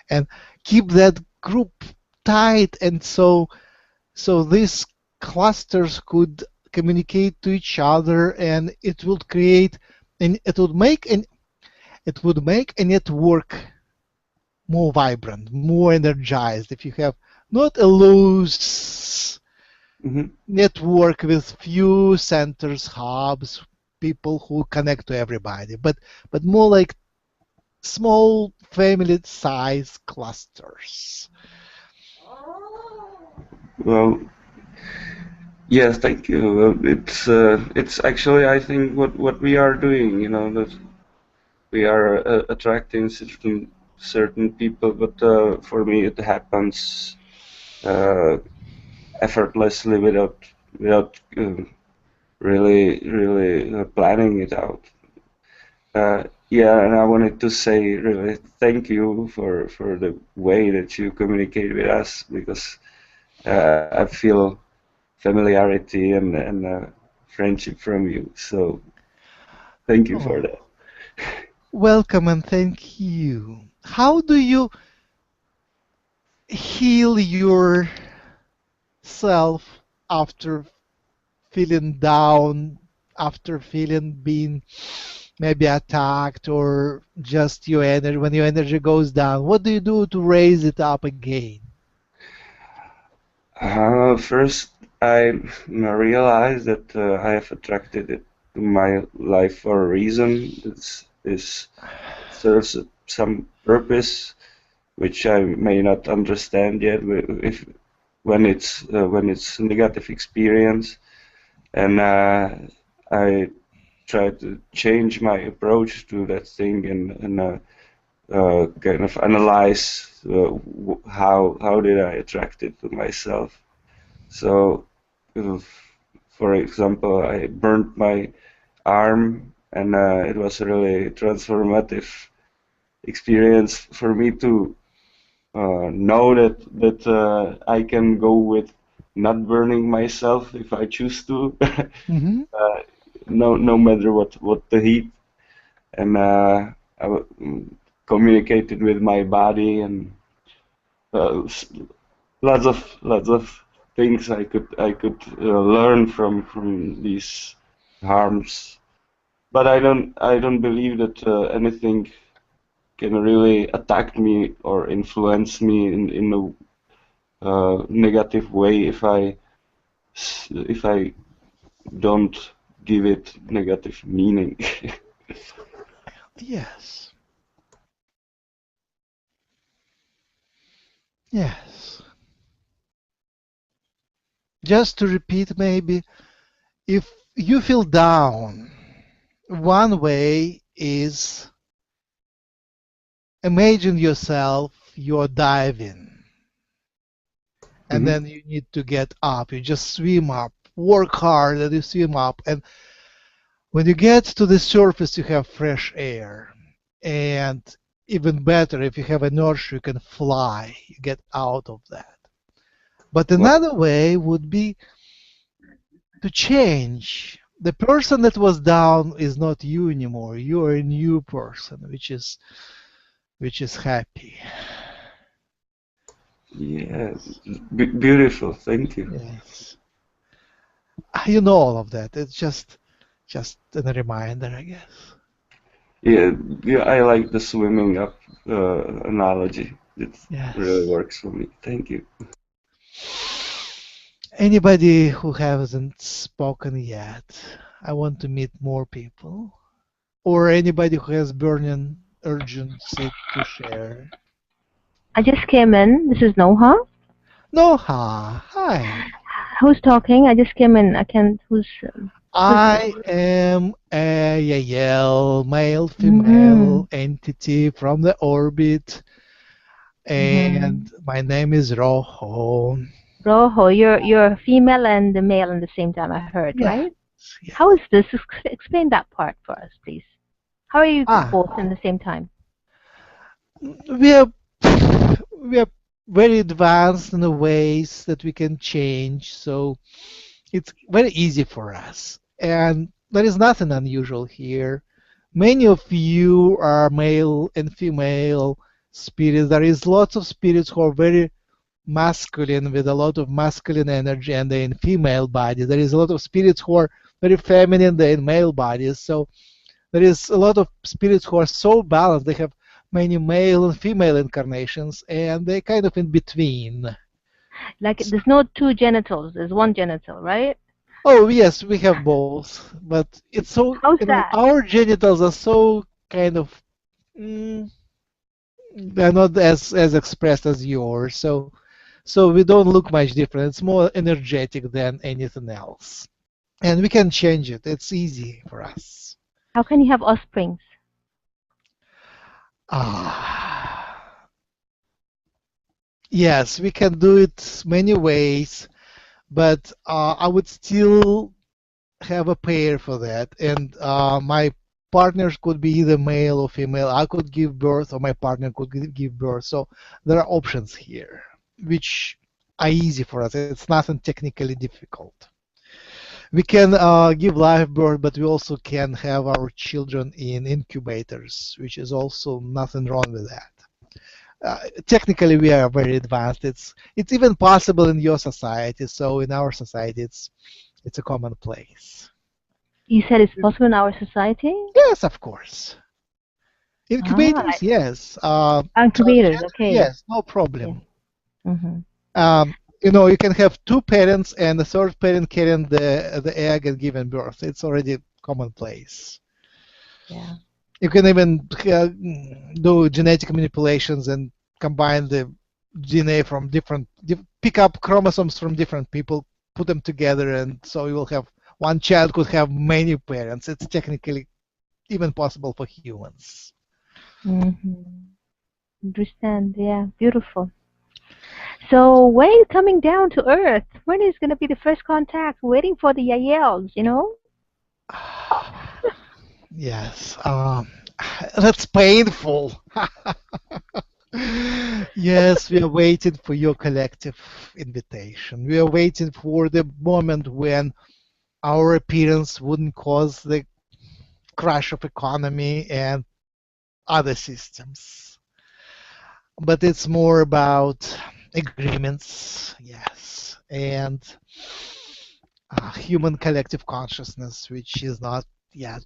and keep that group tight, and so these clusters could communicate to each other, and it would create, and it would make a network more vibrant, more energized. If you have not a loose network with few centers, hubs, people who connect to everybody, but more like small family size clusters. Well, yes, thank you. Well, it's actually, I think, what we are doing. You know, that we are attracting certain people, but for me it happens effortlessly without really planning it out. Yeah, and I wanted to say really thank you for the way that you communicate with us, because I feel familiarity and friendship from you. So thank you for that. Welcome and thank you. How do you heal yourself after feeling down, after feeling being maybe attacked, or just your energy, when your energy goes down? What do you do to raise it up again? First, I realized that I have attracted it to my life for a reason. This serves some purpose, which I may not understand yet. When it's a negative experience, and I try to change my approach to that thing and kind of analyze how did I attract it to myself. So, for example, I burnt my arm, and it was a really transformative experience for me to know that I can go with not burning myself if I choose to, Mm-hmm. no matter what the heat, and communicated with my body, and lots of things I could learn from these harms. But I don't believe that anything can really attack me or influence me in a negative way if I don't give it negative meaning. Yes. Yes. Just to repeat, maybe, if you feel down, one way is imagine yourself you're diving, and then you need to get up. You just swim up, work hard, and you swim up. And when you get to the surface, you have fresh air. And even better, if you have inertia, you can fly. You get out of that. But another way would be to change. The person that was down is not you anymore. You are a new person, which is happy. Yeah, beautiful. Thank you. Yes. You know all of that. It's just a reminder, I guess. Yeah, I like the swimming up analogy. It Yes. really works for me. Thank you. Anybody who hasn't spoken yet, I want to meet more people. Or anybody who has burning urgency to share. I just came in. This is Noha. Noha, hi. Who's talking? I just came in. I can't. Who's? I am a Yahyel, male, female entity from the orbit, and my name is Rohoe. Rohoe, you're female and the male at the same time. I heard, right? Yeah. How is this? Explain that part for us, please. How are you both in the same time? We are very advanced in the ways that we can change, so it's very easy for us. And there is nothing unusual here. Many of you are male and female spirits. There is lots of spirits who are very masculine with a lot of masculine energy, and they're in female bodies. There is a lot of spirits who are very feminine, they're in male bodies. So there is a lot of spirits who are so balanced. They have many male and female incarnations, and they're kind of in between. Like there's no two genitals. There's one genital, right? Oh yes, we have both, but it's so. How's that? Our genitals are so kind of. They're not as expressed as yours, so we don't look much different. It's more energetic than anything else, and we can change it. It's easy for us. How can you have offsprings? Yes, we can do it many ways, but I would still have a pair for that, and my partners could be either male or female. I could give birth, or my partner could give birth. So there are options here, which are easy for us. It's nothing technically difficult. We can give live birth, but we also can have our children in incubators, which is also nothing wrong with that. Technically, we are very advanced. It's even possible in your society. So in our society, it's a commonplace. You said it's possible in our society? Yes, of course. Incubators, yes. Incubators, okay. Yes, no problem. Yeah. You can have two parents and the third parent carrying the egg and giving birth. It's already commonplace. Yeah. You can even do genetic manipulations and combine the DNA from pick up chromosomes from different people, put them together, and so you will have one child could have many parents. It's technically even possible for humans. Understand? Yeah, beautiful. So when are you coming down to Earth? When is going to be the first contact? Waiting for the Yahyels, you know? Yes. That's painful. Yes, we are waiting for your collective invitation. We are waiting for the moment when our appearance wouldn't cause the crash of economy and other systems. But it's more about agreements, yes, and human collective consciousness, which is not yet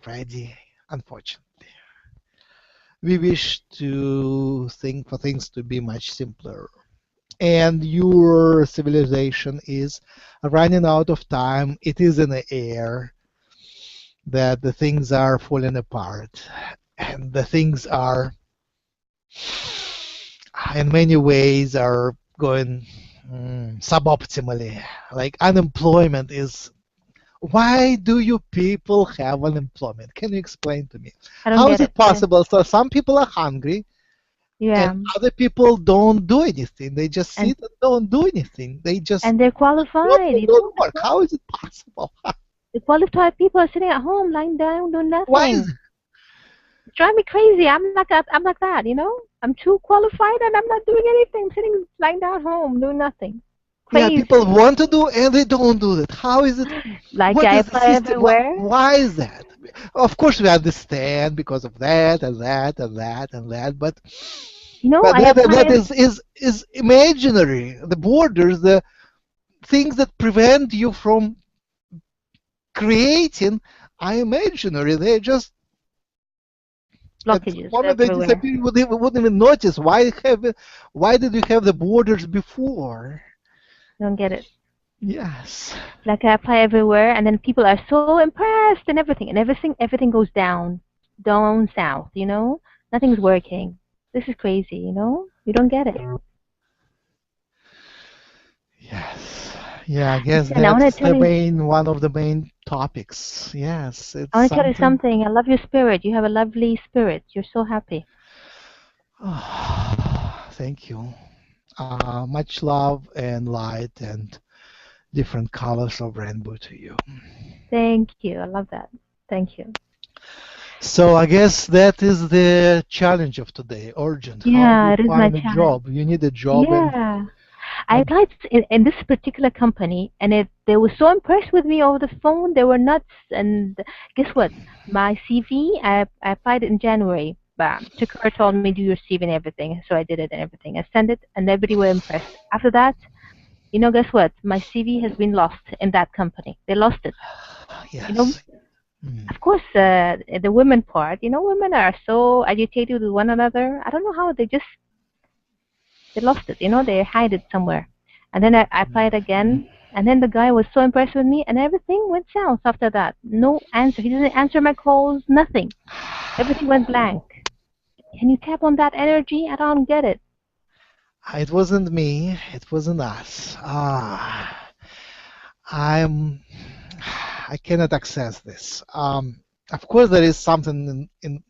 ready, unfortunately. We wish to think for things to be much simpler. And your civilization is running out of time. It is in the air that the things are falling apart. And the things are, in many ways, are going suboptimally. Like unemployment is. Why do you people have unemployment? Can you explain to me? I don't How get is it possible? So some people are hungry, Yeah. and other people don't do anything. They just And sit and don't do anything. They just and they're qualified, you know. don't work. How is it possible? The qualified people are sitting at home, lying down, doing Why is nothing. It's driving me crazy. I'm like that, you know. I'm too qualified and I'm not doing anything. I'm sitting, lying down home, doing nothing. Yeah, Crazy. people want to do and they don't do it. How is it? Like What I is the apply system? everywhere. Why is that? Of course, we understand because of that and that and that and that, but You know, but I that, apply. that is imaginary. The borders, the things that prevent you from creating are imaginary. They're just at the Blockages moment they everywhere. disappear. We wouldn't even notice. Why did we have the borders before? Don't get it. Yes. Like I apply everywhere, and then people are so impressed and everything goes down south. You know, nothing's working. This is crazy. You know, you don't get it. Yes. Yeah, I guess Listen, I want to that's tell the you. one of the main topics. Yes, it's I want to tell you something. something. I love your spirit. You have a lovely spirit. You're so happy. Thank you. Much love and light and different colors of rainbow to you. Thank you. I love that. Thank you. So I guess that is the challenge of today. Urgent. How do Yeah, you it is my find a challenge. job? You need a job, and Yeah. I applied in this particular company, and they were so impressed with me over the phone. They were nuts. And guess what? My CV, I applied it in January. Bam. Hucolo told me do your CV and everything, so I did it and everything. I sent it, and everybody were impressed. After that, you know, guess what? My CV has been lost in that company. They lost it. yes. You know, of course, the women part. You know, women are so agitated with one another. I don't know how they lost it. You know, they hide it somewhere. And then I applied again, and then the guy was so impressed with me, and everything went south after that. No answer. He didn't answer my calls. Nothing. Everything went blank. Can you tap on that energy? I don't get it. It wasn't me. It wasn't us. I cannot access this. Of course, there is something in.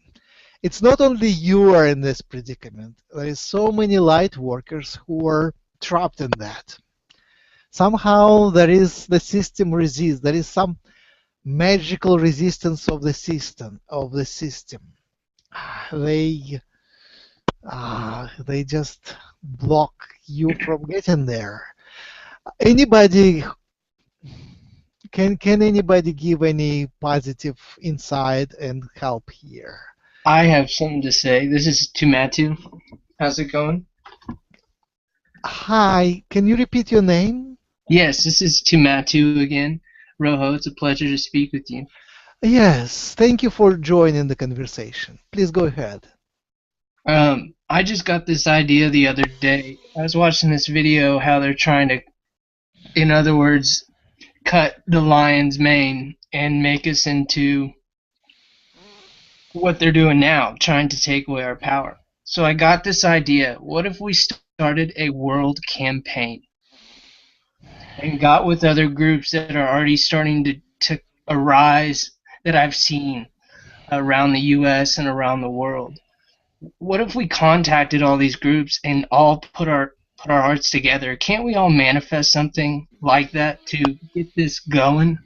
It's not only you are in this predicament. There is so many light workers who are trapped in that. Somehow there is the system resists. There is some magical resistance of the system. They just block you from getting there. Anybody can anybody give any positive insight and help here? I have something to say. This is 𝗪𝗡𝗧𝗏. How's it going? Hi, can you repeat your name? Yes, this is 𝗪𝗏𝗧𝗏 again. Rohoe, it's a pleasure to speak with you. Yes, thank you for joining the conversation. Please go ahead. I just got this idea the other day. I was watching this video how they're trying to, in other words, cut the lion's mane and make us into what they're doing now, trying to take away our power. So I got this idea. What if we started a world campaign and got with other groups that are already starting to arise that I've seen around the U.S. and around the world? What if we contacted all these groups and all put our hearts together? Can't we all manifest something like that to get this going?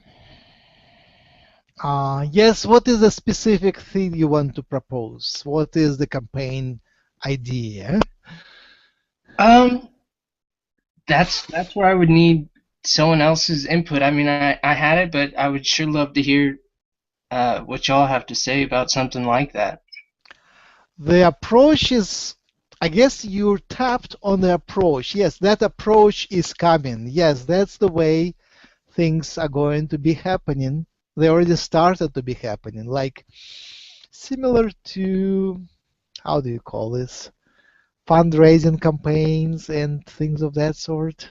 Yes, what is the specific thing you want to propose? What is the campaign idea? That's where I would need someone else's input. I mean, I had it, but I would sure love to hear what y'all have to say about something like that. The approach is, I guess you're tapped on the approach. Yes, that approach is coming. Yes, that's the way things are going to be happening. They already started to be happening, like similar to, how do you call this, fundraising campaigns and things of that sort,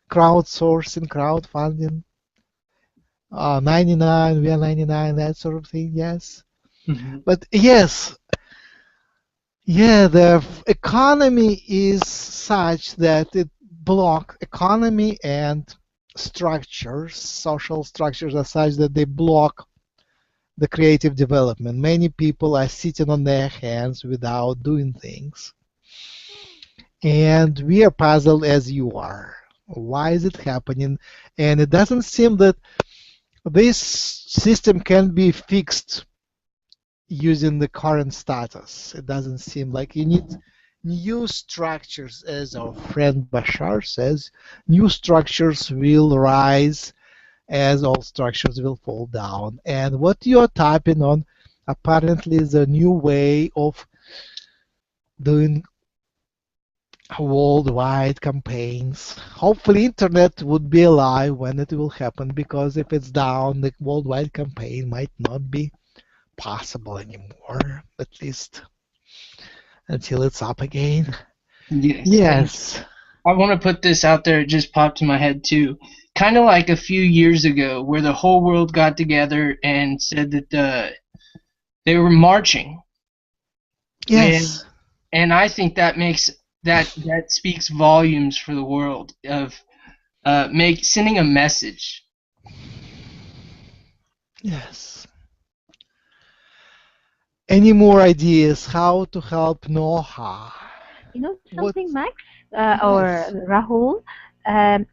crowdsourcing, crowdfunding, 99, we are 99, that sort of thing. Yes, but yes, yeah, the economy is such that it block economy and structures, social structures are such that they block the creative development. Many people are sitting on their hands without doing things. And we are puzzled as you are. Why is it happening? And it doesn't seem that this system can be fixed using the current status. It doesn't seem like you need new structures, as our friend Bashar says. New structures will rise as all structures will fall down. And what you're tapping on apparently is a new way of doing worldwide campaigns. Hopefully internet would be alive when it will happen, because if it's down, the worldwide campaign might not be possible anymore, at least until it's up again. Yes. I want to put this out there. It just popped in my head too. Kind of like a few years ago, where the whole world got together and said that they were marching. Yes. And I think that makes that speaks volumes for the world of sending a message. Yes. Any more ideas how to help Noha? You know something, Max or Rahul?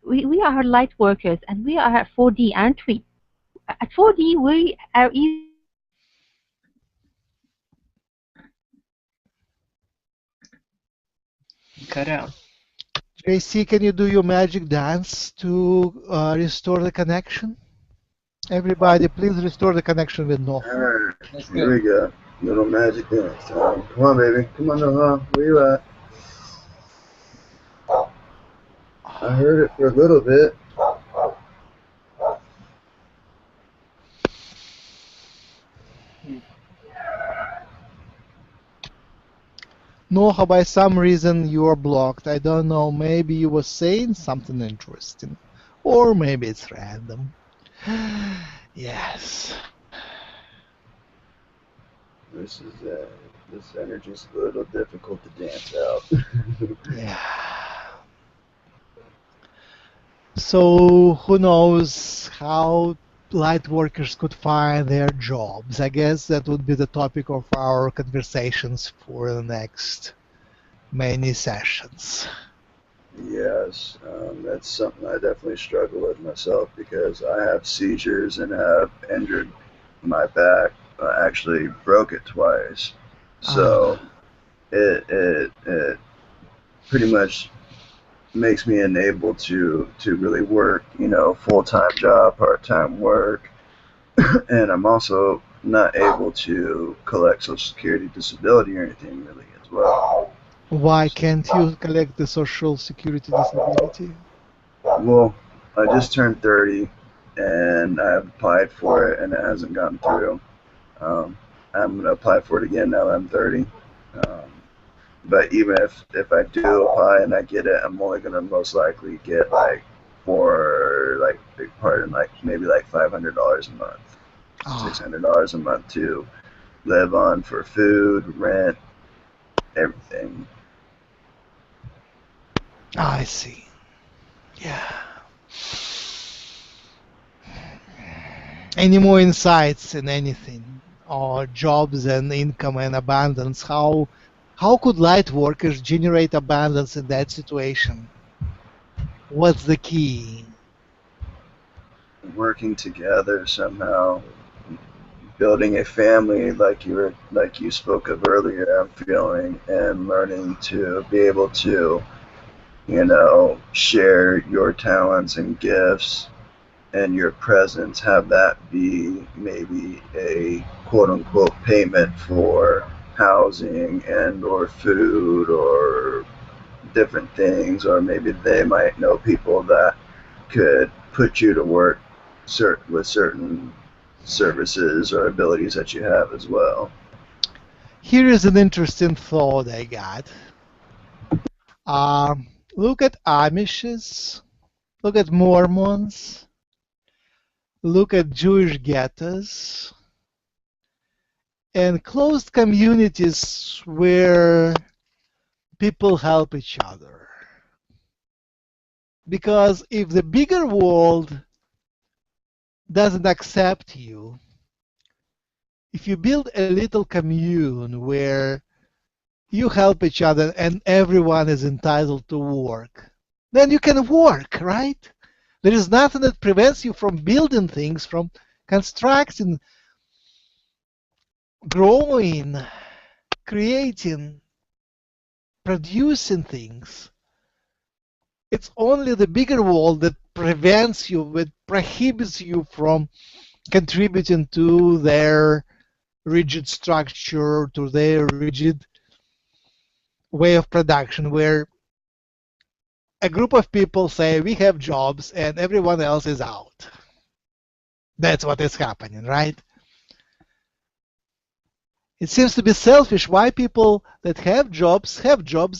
We are light workers, and we are 4D, aren't we? At 4D, we are cut out. JC, can you do your magic dance to restore the connection? Everybody, please restore the connection with Noha. Alright, here we go. Little magic dance time. Come on, baby. Come on, Noha. Where you at? I heard it for a little bit. Noha, by some reason you are blocked. I don't know. Maybe you were saying something interesting, or maybe it's random. Yes. This energy is a little difficult to dance out. Yeah. So who knows how light workers could find their jobs? I guess that would be the topic of our conversations for the next many sessions. Yes, that's something I definitely struggle with myself, because I have seizures and have injured my back. I actually broke it twice, so it pretty much makes me unable to really work, full-time job, part-time work, and I'm also not able to collect Social Security disability or anything really as well. Why can't you collect the Social Security disability? Well, I just turned 30 and I've applied for it and it hasn't gone through. I'm going to apply for it again now that I'm 30. But even if I do apply and I get it, I'm only going to most likely get maybe like $500 a month, $600 a month to live on for food, rent, everything. I see. Yeah. Any more insights in anything, or jobs and income and abundance? How could light workers generate abundance in that situation? What's the key? Working together somehow, building a family like you spoke of earlier, I'm feeling, and learning to be able to, share your talents and gifts and your presence, have that be maybe a quote unquote payment for housing and or food or different things, or maybe they might know people that could put you to work with certain services or abilities that you have as well. Here is an interesting thought I got. Look at Amishes, look at Mormons, look at Jewish ghettos, and closed communities where people help each other. Because if the bigger world doesn't accept you, if you build a little commune where you help each other and everyone is entitled to work, then you can work, right? There is nothing that prevents you from building things, from constructing, growing, creating, producing things. It's only the bigger world that prevents you, that prohibits you from contributing to their rigid structure, to their rigid way of production, where a group of people say we have jobs and everyone else is out. That's what is happening, right? It seems to be selfish why people that have jobs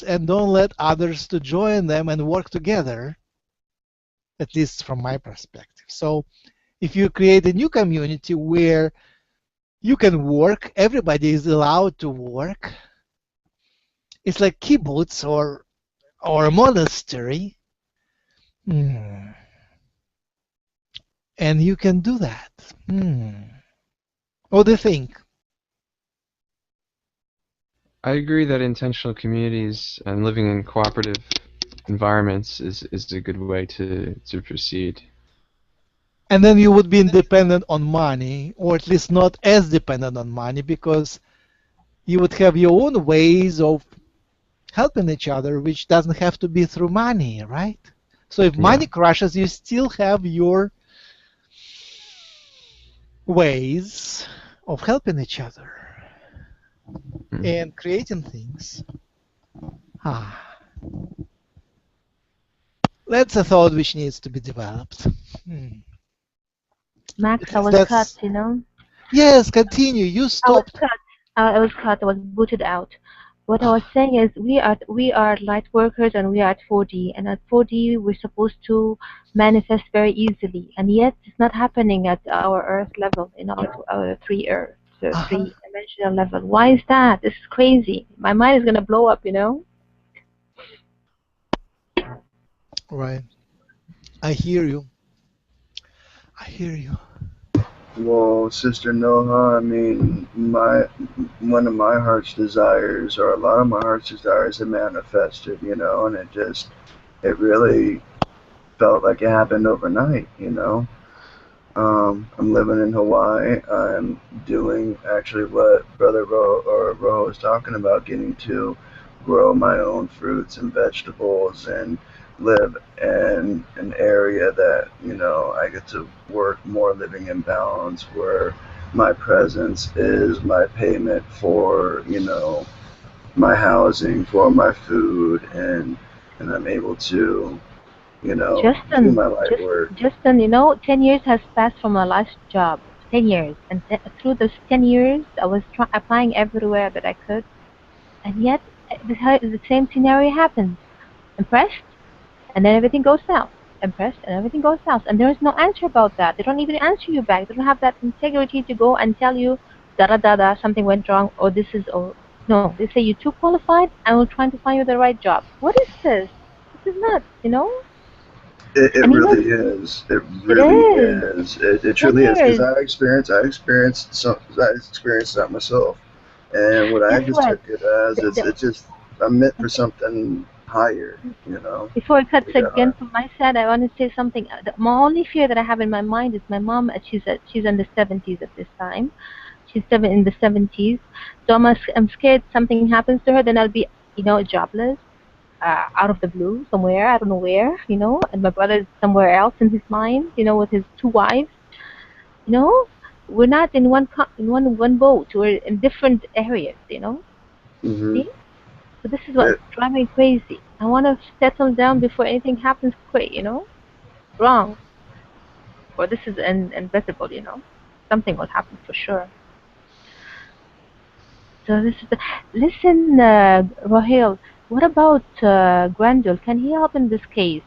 and don't let others to join them and work together, at least from my perspective. So if you create a new community where you can work, everybody is allowed to work, it's like kibbutz or a monastery, and you can do that. What do you think? I agree that intentional communities and living in cooperative environments is a good way to proceed. And then you would be independent on money, or at least not as dependent on money, because you would have your own ways of helping each other, which doesn't have to be through money, right? So if money crashes, you still have your ways of helping each other and creating things. That's a thought which needs to be developed. Max, I was cut, you know? Yes, continue. You stopped. I was cut. I was booted out. What I was saying is we are light workers and we are at 4D. And at 4D, we're supposed to manifest very easily. And yet, it's not happening at our Earth level, in our three-dimensional level. Why is that? This is crazy. My mind is going to blow up, you know? Right. I hear you. I hear you. Well, Sister Noha, I mean, one of my heart's desires, or a lot of my heart's desires, have manifested, you know, and it really felt like it happened overnight, you know. I'm living in Hawaii. I'm doing actually what Brother Rohoe was talking about, getting to grow my own fruits and vegetables and live in an area that, you know, I get to work more living in balance, where my presence is my payment for, you know, my housing, for my food, and I'm able to, you know, do my light work. Justin, you know, 10 years has passed from my last job. 10 years. And through those 10 years, I was applying everywhere that I could. And yet, the same scenario happens. Impressed? And then everything goes south. Impressed, and everything goes south. And there is no answer about that. They don't even answer you back. They don't have that integrity to go and tell you, da-da-da-da, something went wrong, or this is, or... No, they say you're too qualified, and we're trying to find you the right job. What is this? This is nuts, you know? It really is. It really is. It truly is. Because I experienced that myself. And what I just took it as, it's just, I'm meant for something higher, you know. Before it cuts again from my side, I want to say something. My only fear that I have in my mind is my mom. She's in the 70s at this time, She's in the 70s. So I'm scared something happens to her, then I'll be, jobless, out of the blue, somewhere, I don't know where, and my brother's somewhere else in his mind, with his 2 wives. We're not in one boat. We're in different areas, Mm-hmm. See? So this is what's driving me crazy. I want to settle down before anything happens quick, wrong. Or this is invisible, something will happen for sure. So this is listen, Rohoe, what about Grendel? Can he help in this case?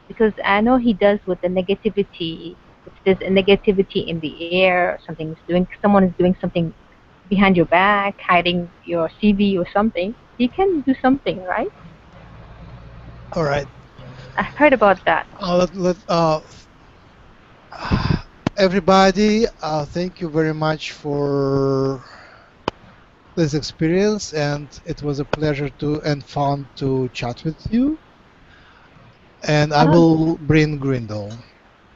Because I know he does with the negativity. If there's a negativity in the air, someone is doing something behind your back, hiding your CV or something, he can do something, right? All right. I heard about that. Everybody, thank you very much for this experience, and it was a pleasure and fun to chat with you. And I will bring Grindel.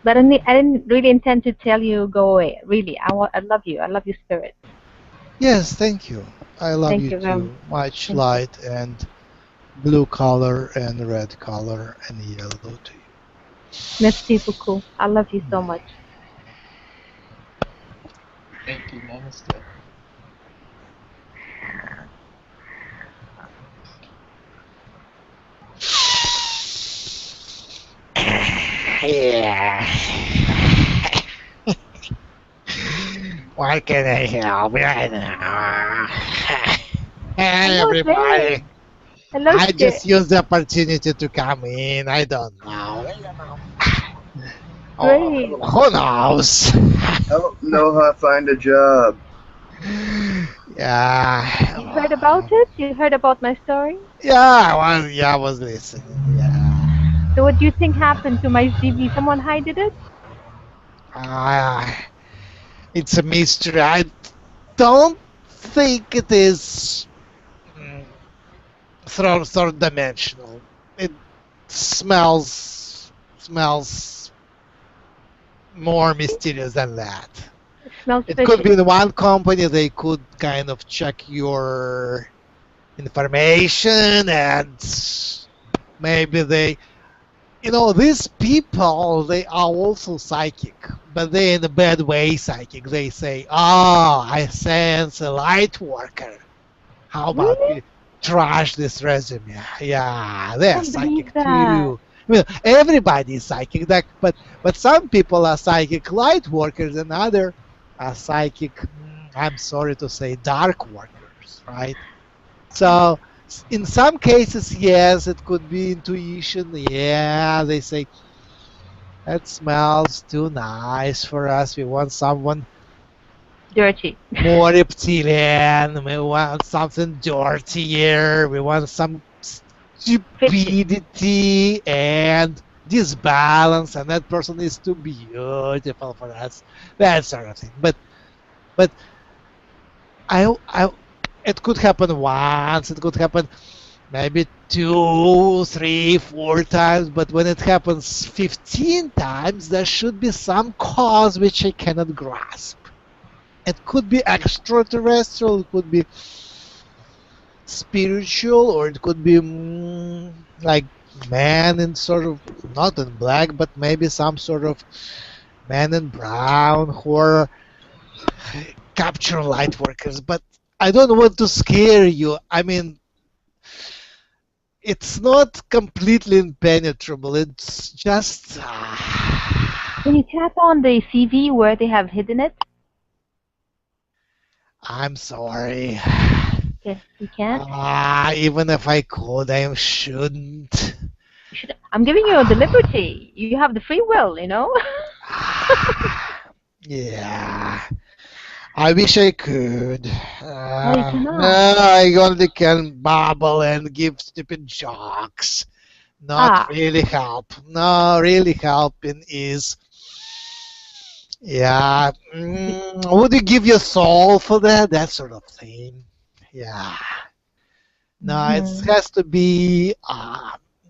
But I didn't really intend to tell you go away. Really, I love you. I love your spirit. Yes, thank you. I love you too. Much light and blue color and red color and yellow to you. Merci beaucoup. I love you so much. Thank you. Namaste. Yeah. What can I help right now? Hey, everybody. Hello, I just used the opportunity to come in. I don't know. Great. Who knows? Help Noah find a job. Yeah. You heard about it? You heard about my story? Yeah, I was listening. Yeah. So what do you think happened to my CV? Someone hided it? It's a mystery. I don't think it is third dimensional. It smells more mysterious than that. It could be in one company. They could kind of check your information, and maybe these people, they are also psychic, but they in a bad way psychic. They say, I sense a light worker. How about we trash this resume? Yeah, they're psychic too. Well, everybody is psychic, but some people are psychic light workers and other are psychic, I'm sorry to say, dark workers, right? So in some cases, yes, it could be intuition. Yeah, they say, that smells too nice for us. We want someone dirty, more reptilian. We want something dirtier. We want some stupidity and disbalance, and that person is too beautiful for us. That sort of thing. But it could happen once. It could happen maybe 2, 3, 4 times, but when it happens 15 times, there should be some cause which I cannot grasp. It could be extraterrestrial, it could be spiritual, or it could be like man in sort of, not in black, but maybe some sort of man in brown who are capture light workers. But I don't want to scare you. I mean, it's not completely impenetrable. It's just. Can you tap on the CV where they have hidden it? I'm sorry. Okay, you can't? Even if I could, I shouldn't. I'm giving you the liberty. You have the free will, Yeah. I wish I could. you cannot. No, I only can babble and give stupid jokes. Not really help. No, really helping is. Yeah. Would you give your soul for that? That sort of thing. Yeah. No, it has to be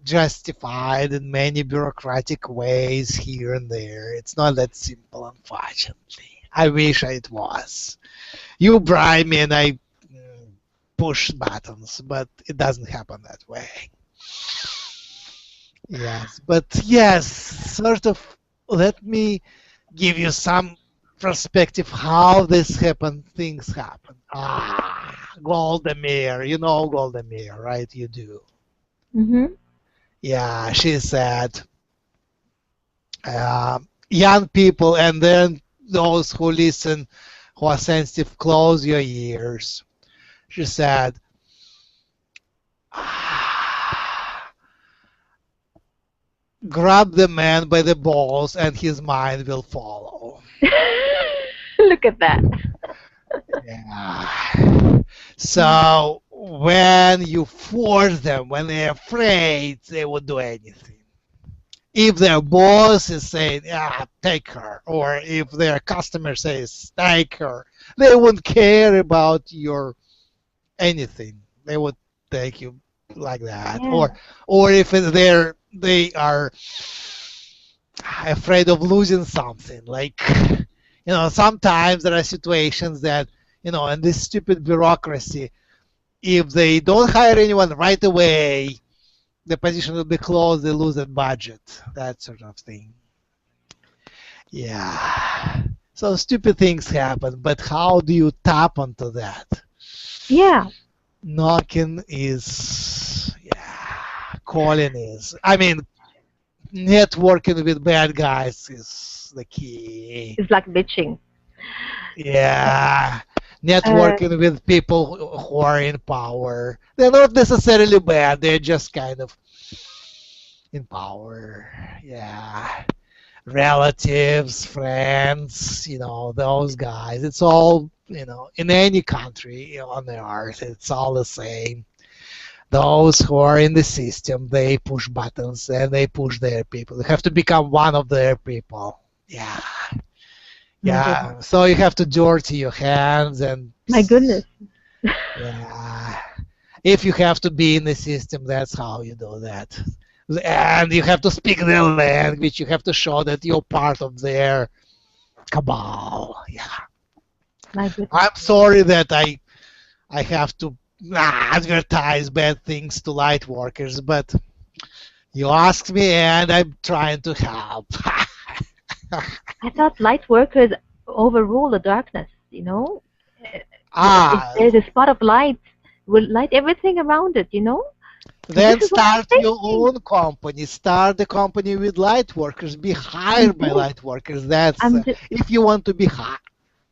justified in many bureaucratic ways here and there. It's not that simple, unfortunately. I wish it was. You bribe me and I push buttons, but it doesn't happen that way. Yes, but yes, sort of. Let me give you some perspective how this happen. Things happen. Golda you know Golda right? You do. Mm-hmm. Yeah, she said, young people, and then those who listen, who are sensitive, close your ears. She said, grab the man by the balls and his mind will follow. Look at that. Yeah. So when you force them, when they're afraid, they will do anything. If their boss is saying, take her, or if their customer says, take her, they won't care about your anything. They would take you like that. Yeah. Or if they are afraid of losing something, like, sometimes there are situations that, in this stupid bureaucracy, if they don't hire anyone right away, the position will be closed, they lose their budget, that sort of thing. Yeah. So stupid things happen, but how do you tap onto that? Yeah. Knocking is, calling is. I mean, networking with bad guys is the key. It's like bitching. Yeah. Networking with people who are in power. They're not necessarily bad, they're just kind of in power. Yeah. Relatives, friends, those guys. It's all, in any country on the earth, it's all the same. Those who are in the system, they push buttons and they push their people. You have to become one of their people. Yeah. Yeah. So you have to dirty your hands and. My goodness. Yeah. If you have to be in the system, that's how you do that. And you have to speak their language. You have to show that you're part of their cabal. Yeah. My goodness. I'm sorry that I have to advertise bad things to light workers, but you asked me and I'm trying to help. I thought light workers overrule the darkness, If there's a spot of light, will light everything around it, Then start your own company. Start the company with light workers. Be hired by light workers. That's if you want to be hired.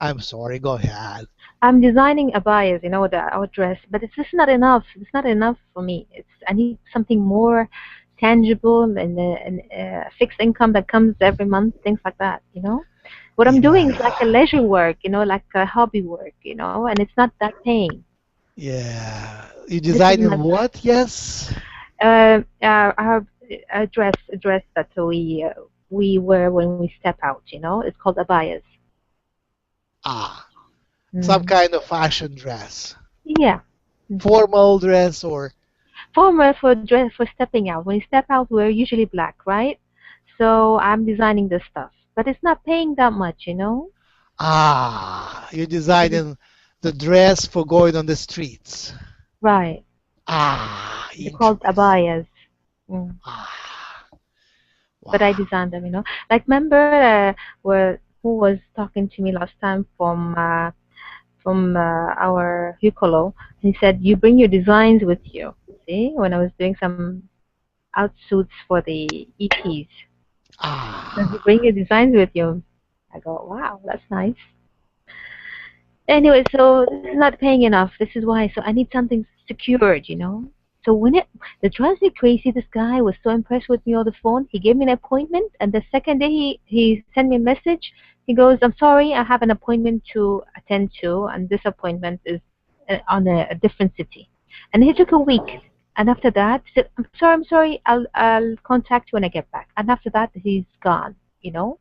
I'm sorry. Go ahead. I'm designing abayas, our dress, but it's just not enough. It's not enough for me. I need something more tangible and fixed income that comes every month, things like that. What I'm doing is like a leisure work, like a hobby work, and it's not that paying. Yeah. You designing what? Yes. I have a dress that we wear when we step out. It's called abayas. Some kind of fashion dress. Yeah. Formal dress or. Formal for stepping out. When you step out, we're usually black, right? So I'm designing this stuff, but it's not paying that much, You're designing the dress for going on the streets. Right. They're called abayas. Wow. But I designed them, Like, remember who was talking to me last time from our Hucolo? He said, you bring your designs with you. See, when I was doing some outsuits for the EPs. So you bring your designs with you. I go, wow, that's nice. Anyway, so this is not paying enough. This is why. So I need something secured, So when it drives me crazy, this guy was so impressed with me on the phone. He gave me an appointment, and the second day he sent me a message. He goes, I'm sorry, I have an appointment to attend to, and this appointment is on a different city. And he took a week. And after that, he said, I'm sorry, I'll contact you when I get back. And after that, he's gone, No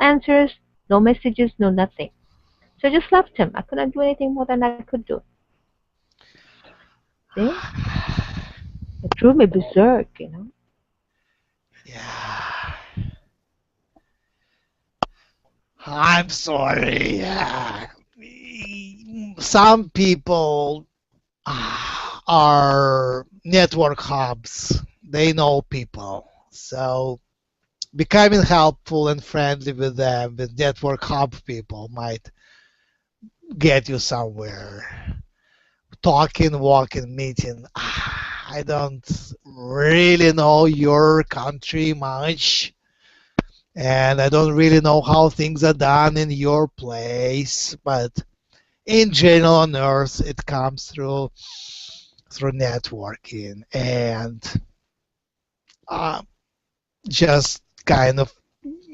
answers, no messages, no nothing. So I just left him. I couldn't do anything more than I could do. See? It drove me berserk, Yeah. I'm sorry. Some people are network hubs. They know people. So becoming helpful and friendly with them, with network hub people, might get you somewhere. Talking, walking, meeting. I don't really know your country much, and I don't really know how things are done in your place, but in general on Earth, it comes through networking and just kind of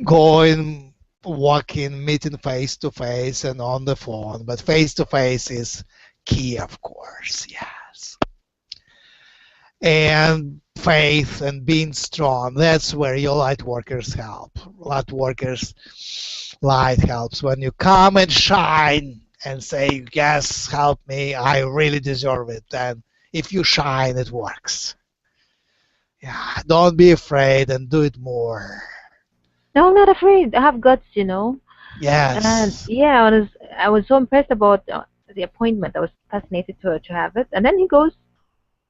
going, walking, meeting face to face and on the phone. But face to face is key, of course, yes. And faith and being strong, that's where your light workers help. Light workers, light helps when you come and shine and say, yes, help me, I really deserve it. And if you shine, it works. Yeah, don't be afraid and do it more. No, I'm not afraid. I have guts, you know. Yes. And yeah, I was so impressed about the appointment. I was fascinated to have it. And then he goes,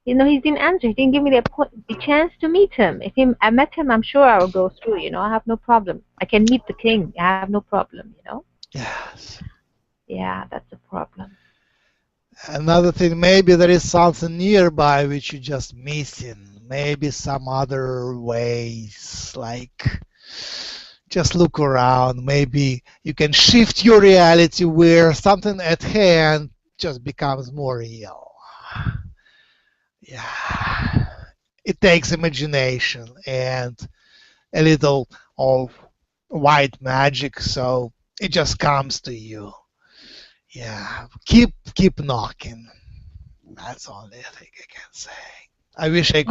you know, he didn't answer. He didn't give me the chance to meet him. If I met him, I'm sure I will go through. You know, I have no problem. I can meet the king. I have no problem. You know. Yes. Yeah, that's a problem. Another thing, maybe there is something nearby which you're just missing. Maybe some other ways, like just look around. Maybe you can shift your reality where something at hand just becomes more real. Yeah. It takes imagination and a little of white magic, so it just comes to you. Yeah, keep knocking. That's the only thing I can say. I wish I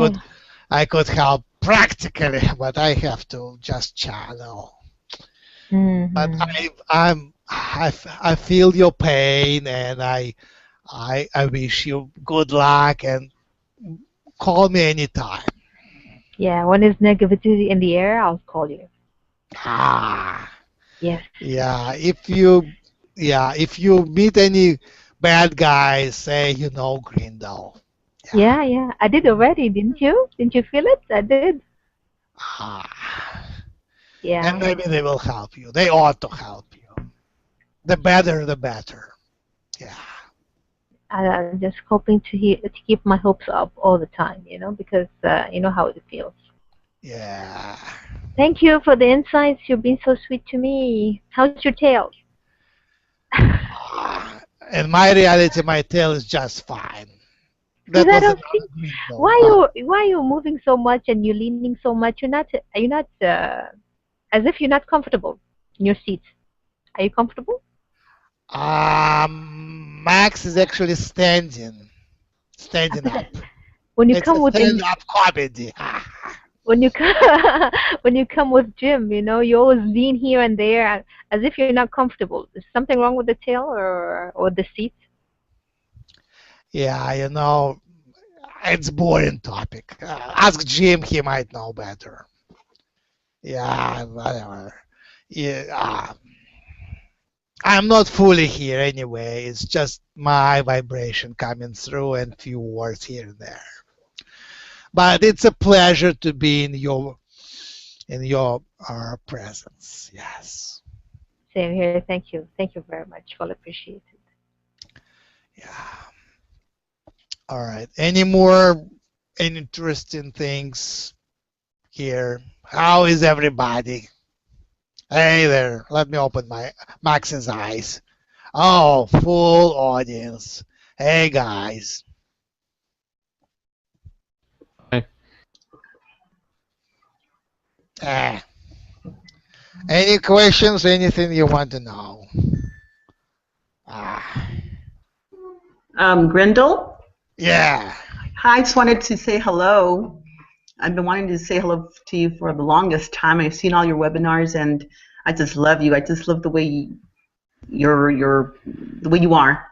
could help practically, but I have to just channel. Mm-hmm. But I feel your pain, and I wish you good luck, and call me anytime. Yeah, when there's negativity in the air, I'll call you. Yes. Yeah, if you meet any bad guys, say you know Grindel. Yeah, I did already, didn't you? Didn't you feel it? I did. Yeah. And maybe they will help you. They ought to help you. The better, the better. Yeah. I'm just hoping to keep my hopes up all the time, you know, because you know how it feels. Yeah. Thank you for the insights. You've been so sweet to me. How's your tail? In my reality, my tail is just fine. That was why you moving so much and you're leaning so much? You're not as if you're not comfortable in your seat. Are you comfortable? Max is actually standing up. When you it's come a with stand-up comedy. When you come with Jim, you know, you always lean here and there as if you're not comfortable. Is something wrong with the tail or the seat? Yeah, you know, it's boring topic. Ask Jim; he might know better. Yeah, whatever. Yeah, I'm not fully here anyway. It's just my vibration coming through and few words here and there. But it's a pleasure to be in your presence. Yes. Same here. Thank you. Thank you very much. Well appreciated. Yeah. All right. Any more interesting things here? How is everybody? Hey there. Let me open my Max's eyes. Oh, full audience. Hey guys. Hi. Any questions? Anything you want to know? Grindel? Yeah. Hi, I just wanted to say hello. I've been wanting to say hello to you for the longest time. I've seen all your webinars, and I just love you. I just love the way the way you are.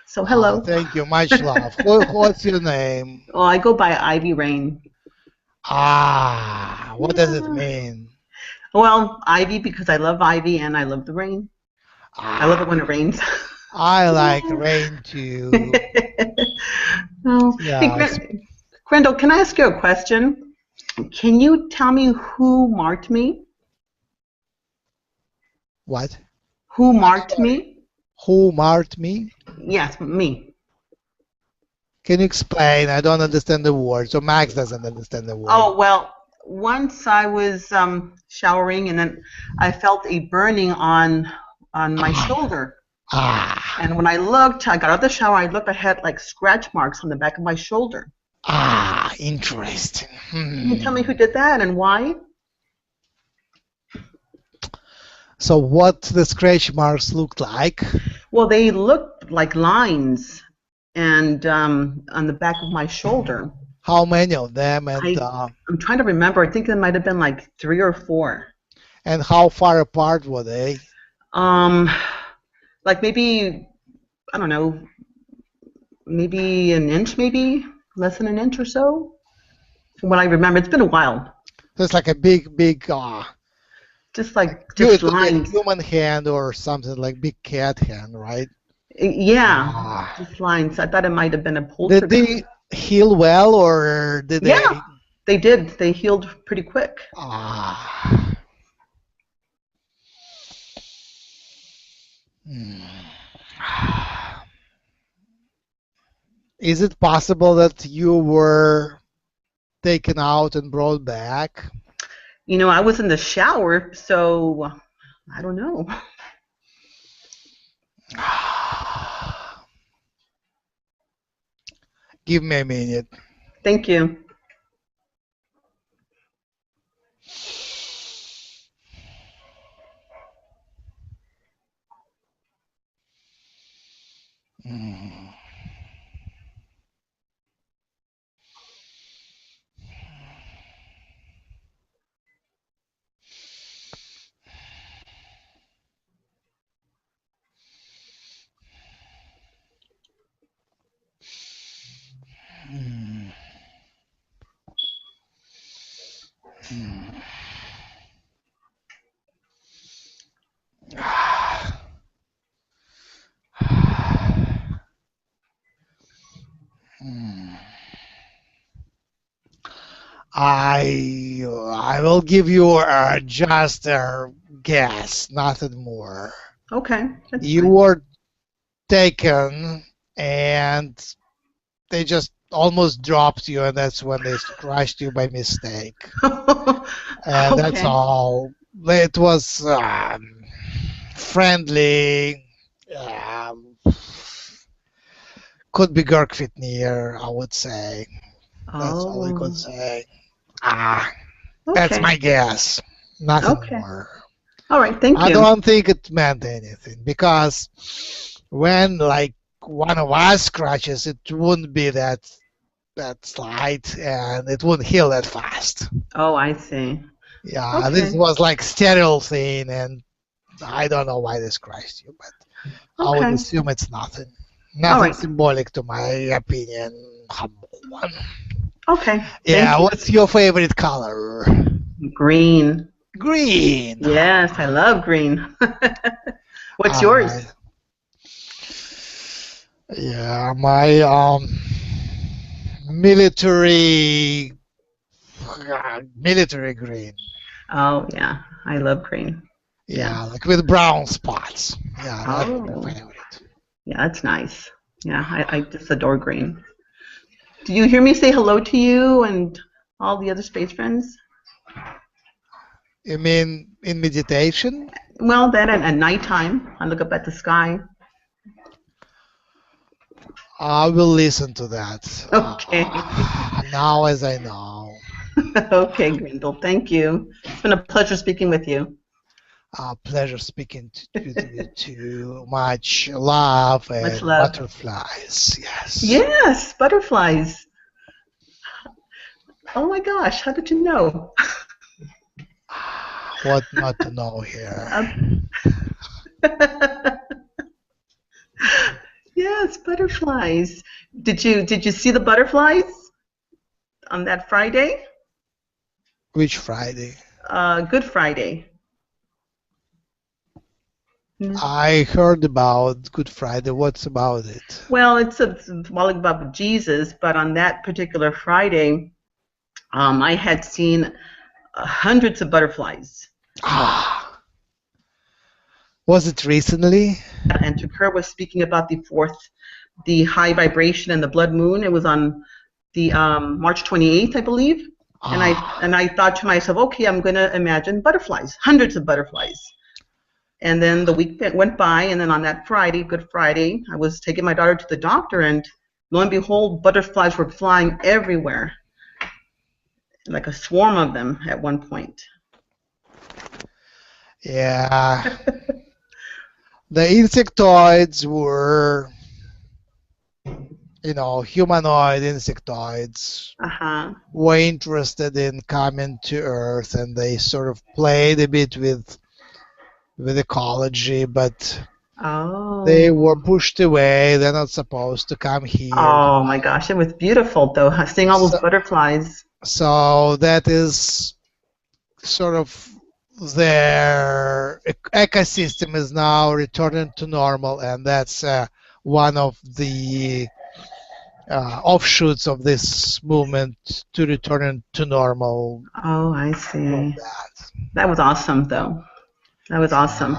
So hello. Oh, thank you. Much love. What's your name? Oh, I go by Ivy Rain. What does it mean? Well, ivy because I love ivy and I love the rain. I love it when it rains. I like rain too. Oh. Hey, Yes. Grendel, can I ask you a question? Can you tell me who marked me? What? Who marked me? Who marked me? Yes, me. Can you explain? I don't understand the word. So Max doesn't understand the word. Oh, well, once I was showering and then I felt a burning on my shoulder. And when I looked, I got out of the shower, I looked, I had like scratch marks on the back of my shoulder. Interesting. Can you tell me who did that and why? So what the scratch marks looked like? Well, they looked like lines and on the back of my shoulder. How many of them? And I'm trying to remember. I think there might have been like 3 or 4. And how far apart were they? Like maybe, I don't know, maybe an inch, maybe less than an inch or so. From what I remember, it's been a while. So it's like a big, just like just lines. Human hand or something like big cat hand, right? Yeah, just lines. I thought it might have been a poltergeist. Did they heal well, or did they? Yeah, they did. They healed pretty quick. Is it possible that you were taken out and brought back? You know, I was in the shower, so I don't know. Give me a minute. Thank you. I will give you just a guess, nothing more. Okay. You were taken, and they just almost dropped you, and that's when they crushed you by mistake. And that's all. It was friendly. Could be Girk Fitneer, I would say. That's all I could say. That's my guess. Nothing more. All right, thank you. I don't think it meant anything, because when like one of us scratches, it wouldn't be that slight, and it wouldn't heal that fast. Oh, I see. Yeah, Okay. this was like sterile thing, and I don't know why they scratched you, but I would assume it's nothing. Nothing symbolic, to my opinion. Humble one. Okay. Yeah, what's your favorite color? Green. Green. Yes, I love green. What's yours? Yeah, my military green. Oh yeah, I love green. Yeah, like with brown spots. Yeah, that's my favorite. Yeah, that's nice. Yeah, I just adore green. Do you hear me say hello to you and all the other space friends? You mean in meditation? Well, then at nighttime, I look up at the sky. I will listen to that. Okay. Now as I know. Okay, Grendel, thank you. It's been a pleasure speaking with you. Pleasure speaking to you too. Much love and Much love. Butterflies. Yes. Yes, butterflies. Oh my gosh, how did you know? What not to know here? Yes, butterflies. Did you see the butterflies on that Friday? Which Friday? Good Friday. I heard about Good Friday. What's about it? Well, it's symbolic about Jesus, but on that particular Friday, I had seen hundreds of butterflies. Ah. Was it recently? And Tukur was speaking about the high vibration and the blood moon. It was on the March 28th, I believe. And I thought to myself, okay, I'm going to imagine butterflies, hundreds of butterflies. And then the week went by, and then on that Friday, Good Friday, I was taking my daughter to the doctor, and lo and behold, butterflies were flying everywhere, like a swarm of them at one point. Yeah. The insectoids were, humanoid insectoids were interested in coming to Earth, and they sort of played a bit with ecology, but they were pushed away. They're not supposed to come here. Oh my gosh, it was beautiful though, seeing all those butterflies. So that is sort of their ecosystem is now returning to normal, and that's one of the offshoots of this movement to return to normal. Oh, I see. That was awesome though. That was awesome.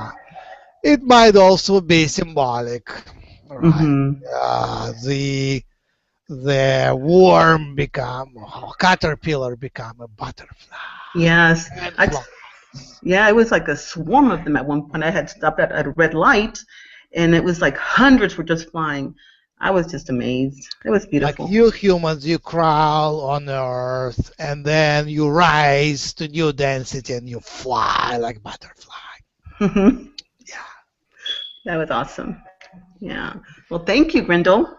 It might also be symbolic. Right? The worm caterpillar become a butterfly. Yes. It was like a swarm of them at one point. I had stopped at a red light, and it was like hundreds were just flying. I was just amazed. It was beautiful. Like you humans, you crawl on Earth, and then you rise to new density, and you fly like butterfly. That was awesome. Yeah. Well, thank you, Grindel.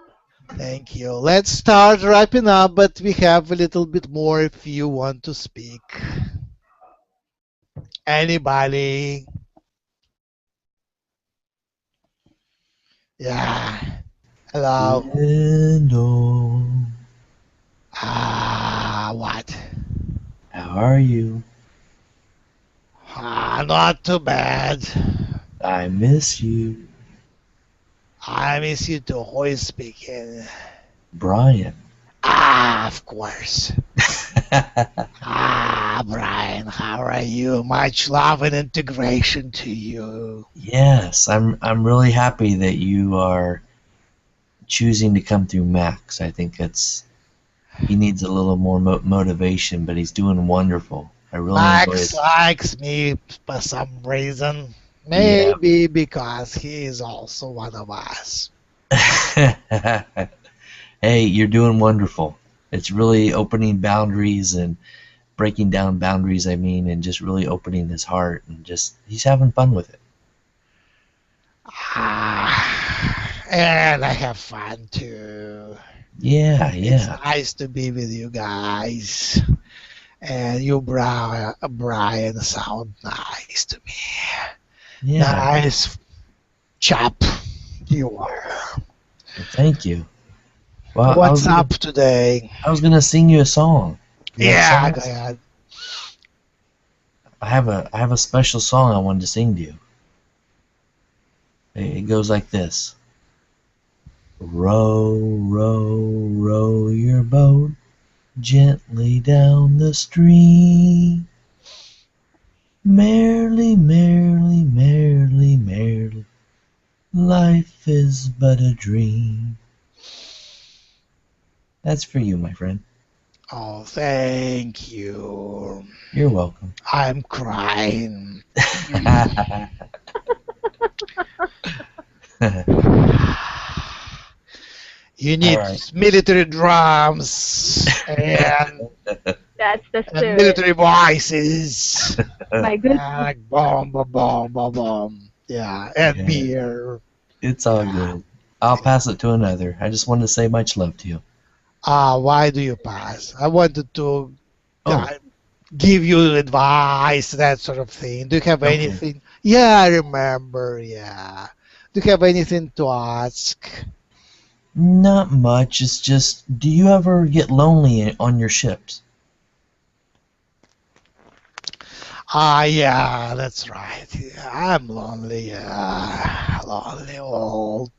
Thank you. Let's start wrapping up, but we have a little bit more if you want to speak. Anybody? Yeah. Hello. Hello. What? How are you? Not too bad. I miss you. I miss you too. Who is speaking? Brian. Of course. Brian, how are you? Much love and integration to you. Yes, I'm really happy that you are choosing to come through Max. I think he needs a little more motivation, but he's doing wonderful. I really enjoy it. Max likes me for some reason. Maybe because he is also one of us. Hey, you're doing wonderful. It's really opening boundaries and breaking down boundaries, and just really opening his heart, and he's having fun with it. And I have fun too. Yeah. It's nice to be with you guys. And you, Brian, sound nice to me. Yeah. Nice chap you are. Well, thank you. Well, what's up today? I was gonna sing you a song. Go ahead. I have a special song I wanted to sing to you. It goes like this. Row, row, row your boat gently down the stream. Merrily, merrily, merrily, merrily, life is but a dream. That's for you, my friend. Oh, thank you. You're welcome. I'm crying. You need military drums and, that's the spirit. Military voices. My goodness. Like boom, boom, boom, boom, boom. Yeah, and beer. It's all good. I'll pass it to another. I just wanted to say much love to you. Why do you pass? I wanted to give you advice, that sort of thing. Do you have anything? Yeah, I remember. Yeah. Do you have anything to ask? Not much. It's just, do you ever get lonely on your ships? Yeah, that's right. Yeah, I'm lonely. Yeah, lonely old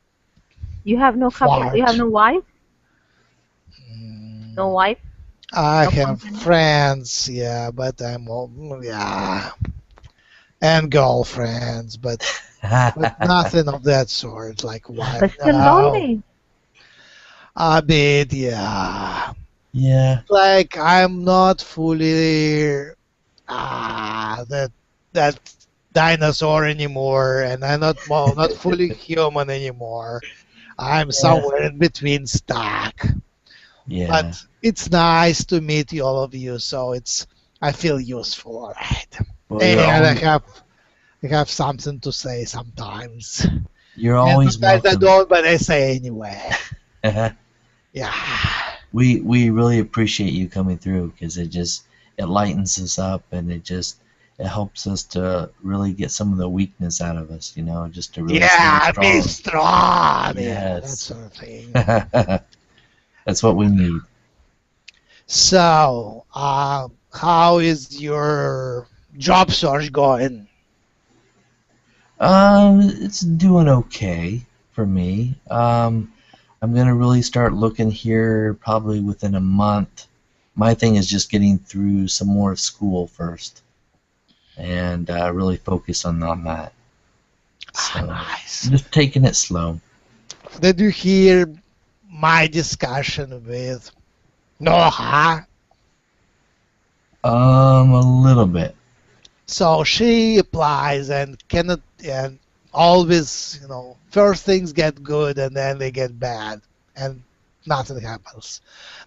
You have no couple. You have fart. no wife. No wife. I No have company. friends, yeah, but I'm yeah, and girlfriends, but nothing of that sort, like wife. But still No, lonely. a bit, yeah. Yeah. Like I'm not fully that dinosaur anymore, and I'm not fully human anymore. I'm Yeah. somewhere in between stuck. Yeah. But it's nice to meet you, all of you. So I feel useful, all right. Well, And I have something to say sometimes. you're And always sometimes I welcome. don't, but I say anyway. Yeah. We really appreciate you coming through because it lightens us up and it helps us to really get some of the weakness out of us, just to really Yeah, stay be strong. strong. Yeah, that Yes. sort of thing. That's what we need. So, how is your job search going? It's doing okay for me. I'm gonna really start looking here probably within a month. My thing is just getting through some more school first, and really focus on that. So Nice. I'm just taking it slow. Did you hear my discussion with Noha? A little bit. So she applies and cannot, and always, first things get good and then they get bad and nothing happens.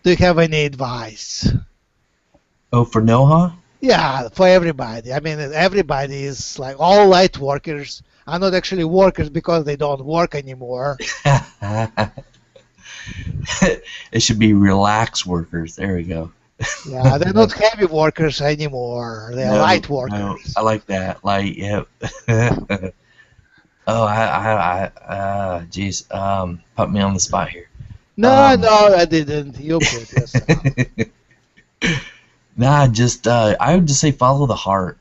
Do you have any advice? Oh, for Noha? Yeah, for everybody. I mean, everybody is like all light workers are not actually workers because they don't work anymore. It should be relax workers. There we go. Yeah, they're not heavy workers anymore. They're light workers. No, I like that. Light, yep. Geez, put me on the spot here. No, I didn't. You put yourself. Nah, I would just say follow the heart.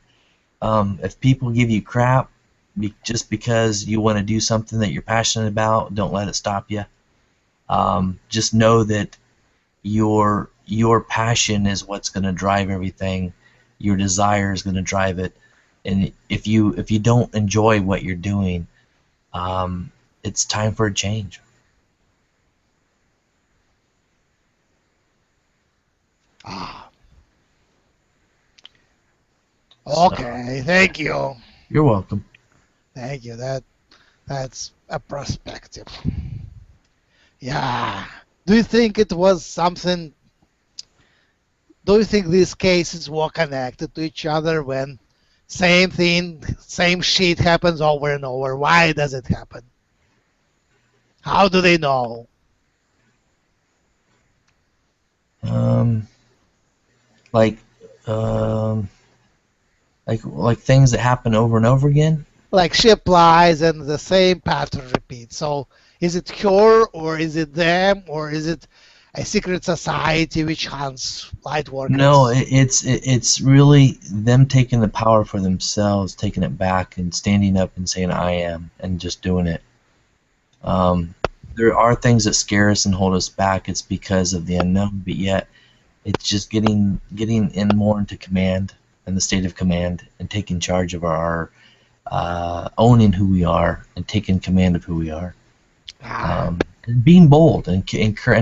If people give you crap just because you want to do something that you're passionate about, don't let it stop you. Just know that your passion is what's going to drive everything. Your desire is going to drive it. And if you don't enjoy what you're doing, it's time for a change. Okay, thank you. You're welcome. Thank you. That's a perspective. Yeah. Do you think it was something? Do you think these cases were connected to each other when same thing, same shit happens over and over? Why does it happen? How do they know? Like things that happen over and over again. Like she applies and the same pattern repeats. So is it her or is it them or is it a secret society which hunts light workers? No, it's really them taking the power for themselves, taking it back and standing up and saying I am and just doing it. There are things that scare us and hold us back. It's because of the unknown, but yet it's just getting in more into command and the state of command and taking charge of our owning who we are and taking command of who we are. Being bold and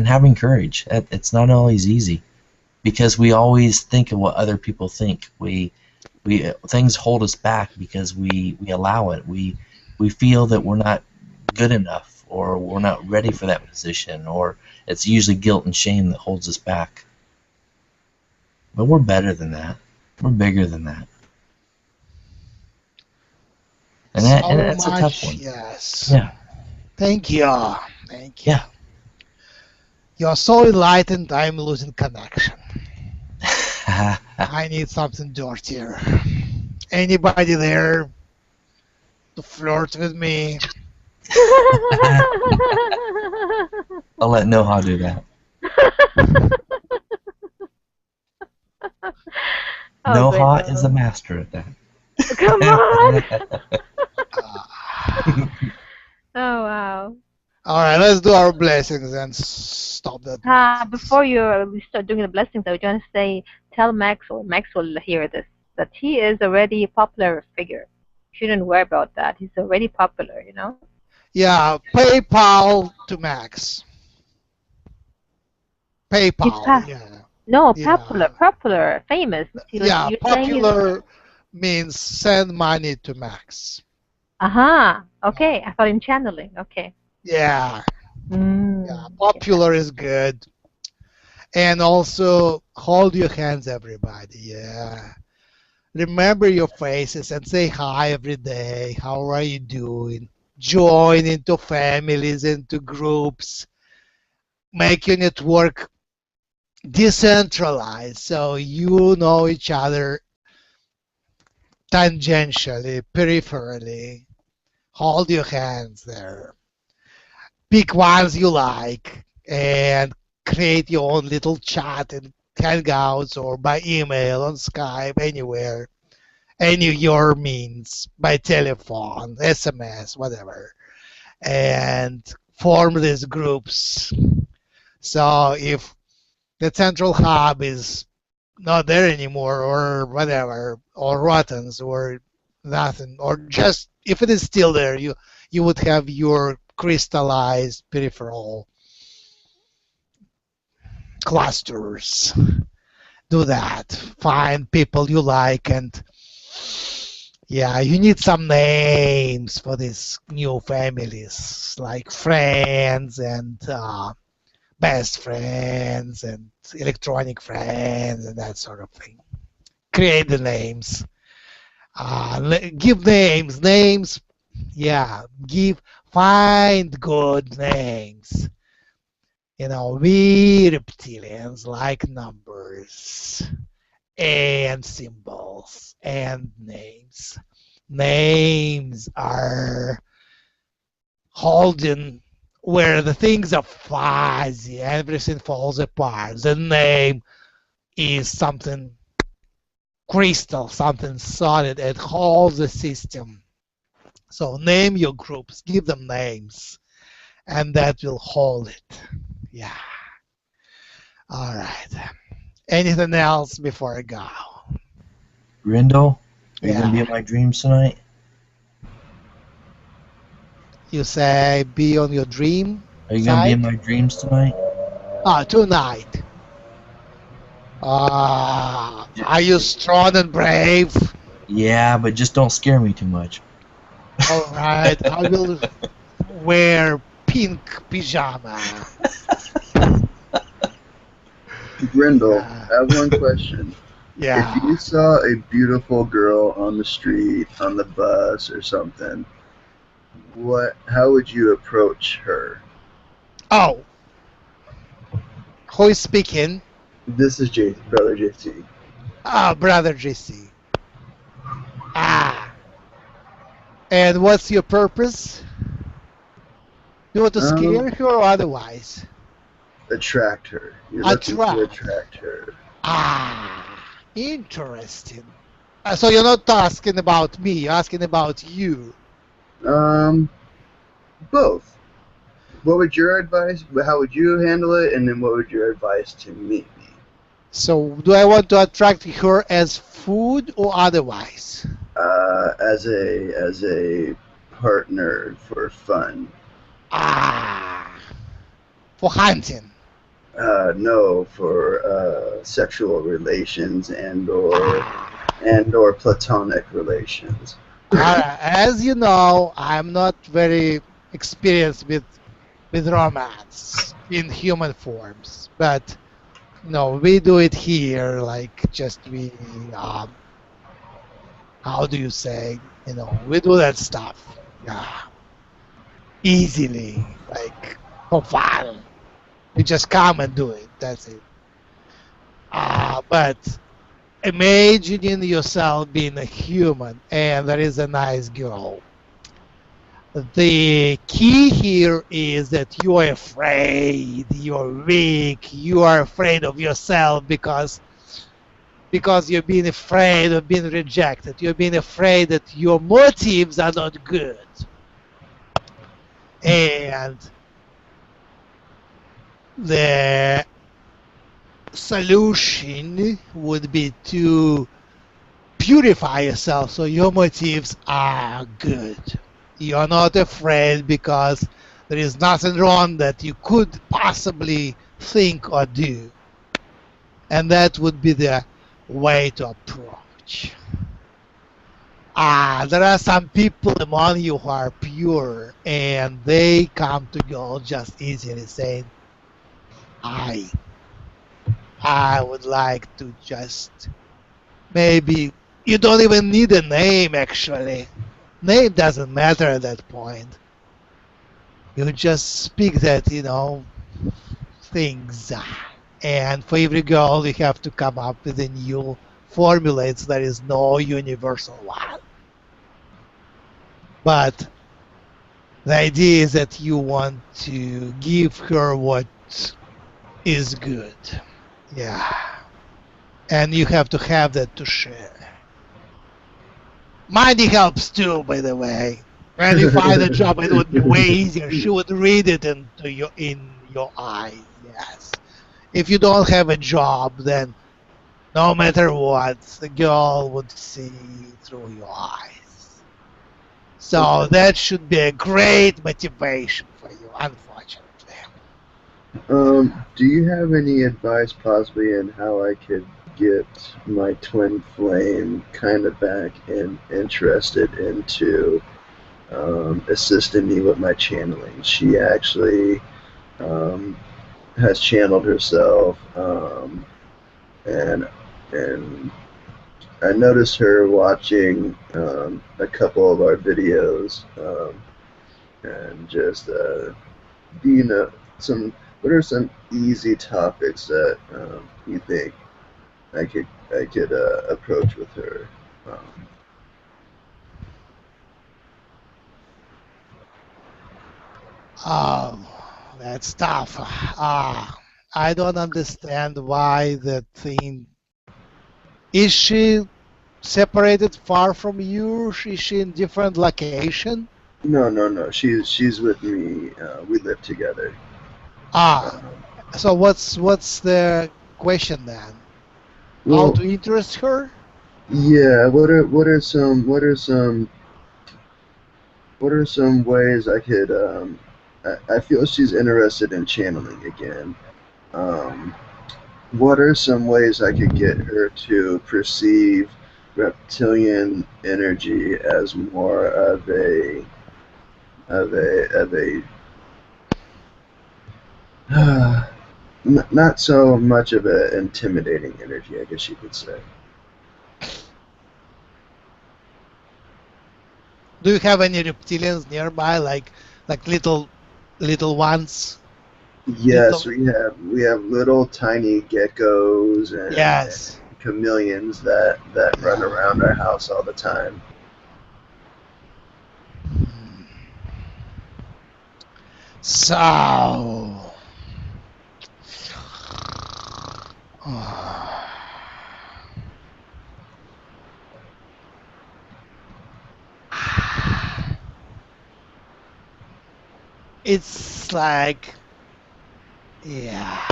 having courage. It's not always easy because we always think of what other people think. Things hold us back because we allow it. We feel that we're not good enough or we're not ready for that position, or it's usually guilt and shame that holds us back. But we're better than that. We're bigger than that. And that's a tough one. Yes. Yeah. Thank you. Thank you. Yeah. You're so enlightened, I'm losing connection. I need something dirtier. Anybody there to flirt with me? I'll let Noha do that. Oh, No great. Hot is a master at that. Come on. Oh, wow. All right, let's do our blessings and stop that. Before we start doing the blessings, I was going to say, tell Max, or Max will hear this, that he is already a popular figure. Shouldn't worry about that. He's already popular, you know? Yeah, PayPal to Max. PayPal, yeah. No, Yeah. popular, famous. Yeah, You're saying popular means send money to Max. Aha, okay. I thought in channeling. Okay. Yeah. Yeah, popular is good. And also, hold your hands, everybody. Yeah. Remember your faces and say hi every day. How are you doing? Join into families, into groups. Make your network decentralized so you know each other tangentially, peripherally. Hold your hands there. Pick ones you like and create your own little chat in Hangouts or by email, on Skype, anywhere. Any of your means, by telephone, SMS, whatever. And form these groups. So if the central hub is not there anymore or whatever, or rottens or nothing, or just if it is still there, you would have your crystallized peripheral clusters. Do that. Find people you like, and yeah, you need some names for these new families, like friends and best friends and electronic friends and that sort of thing. Create the names. Give names. Names, yeah, find good names. You know, we reptilians like numbers and symbols and names. Names are holding where the things are fuzzy, everything falls apart. The name is something crystal, something solid. It holds the system. So name your groups, give them names, and that will hold it. Yeah. All right. Anything else before I go? Grindel, are you Yeah. going to be in my dreams tonight? You say be on your dream Are you going to be side? in my dreams tonight? Tonight. Are you strong and brave? Yeah, but just don't scare me too much. All right. I will wear pink pajama. Grindel, I have one question. Yeah. If you saw a beautiful girl on the street, on the bus, or something, how would you approach her? Oh. Who is speaking? This is Brother JC. Brother JC. And what's your purpose? You want to scare her or otherwise? Attract her. You're looking to attract her. Interesting. So you're not asking about me, you're asking about you. Both. What would your advice, how would you handle it, and then what would your advice to me be? So do I want to attract her as food or otherwise? As a partner for fun. For hunting? No, for sexual relations and or platonic relations. As you know, I'm not very experienced with romance in human forms, but no, we do it here. Like how do you say? We do that stuff. Easily, like for fun. We just come and do it. That's it. But imagining yourself being a human and there is a nice girl. The key here is that you are afraid, you're weak, you are afraid of yourself because because you're being afraid of being rejected. You're being afraid that your motives are not good. And the solution would be to purify yourself so your motives are good. You're not afraid because there is nothing wrong that you could possibly think or do. And that would be the way to approach. There are some people among you who are pure, and they come to God just easily saying, I would like to just, maybe, you don't even need a name actually. Name doesn't matter at that point. You just speak that, things. And for every girl, you have to come up with a new formula. There is no universal one. But the idea is that you want to give her what is good. Yeah. And you have to have that to share. Money helps too, by the way. When you find a job, it would be way easier. She would read it in your eyes. Yes. If you don't have a job, then no matter what, the girl would see through your eyes. So that should be a great motivation for you, unfortunately. Do you have any advice possibly in how I could get my twin flame kind of back and interested into assisting me with my channeling? She actually has channeled herself, and I noticed her watching a couple of our videos, and just what are some easy topics that you think I could approach with her? That's tough. I don't understand why the thing. Is she separated far from you? Is she in different location? No. She's with me. We live together. So what's the question then? Well, how to interest her? Yeah. What are some ways I could? I feel she's interested in channeling again. What are some ways I could get her to perceive reptilian energy as more of a not so much of an intimidating energy, I guess you could say. Do you have any reptilians nearby, like little ones? Yes, we have little tiny geckos and, yes, and chameleons that run around our house all the time. So it's like, yeah.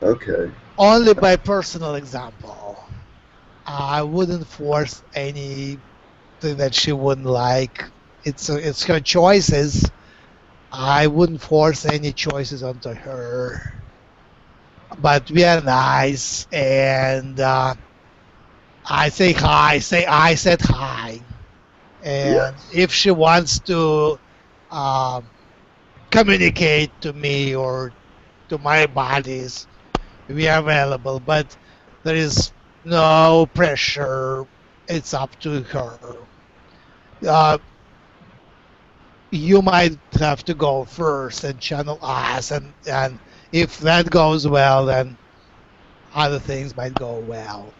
Okay. Only by personal example. I wouldn't force anything that she wouldn't like. It's her choices. I wouldn't force any choices onto her. But we are nice, and I say hi. I said hi. And yes. If she wants to communicate to me or to my bodies, we are available. But there is no pressure. It's up to her. You might have to go first and channel us, and if that goes well, then other things might go well.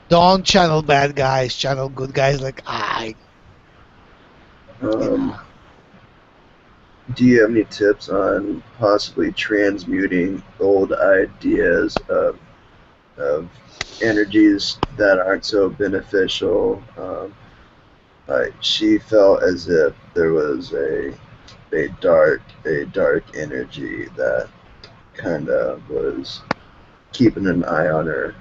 Don't channel bad guys, channel good guys like I. Do you have any tips on possibly transmuting old ideas of of energies that aren't so beneficial. Like she felt as if there was a dark energy that kind of was keeping an eye on her.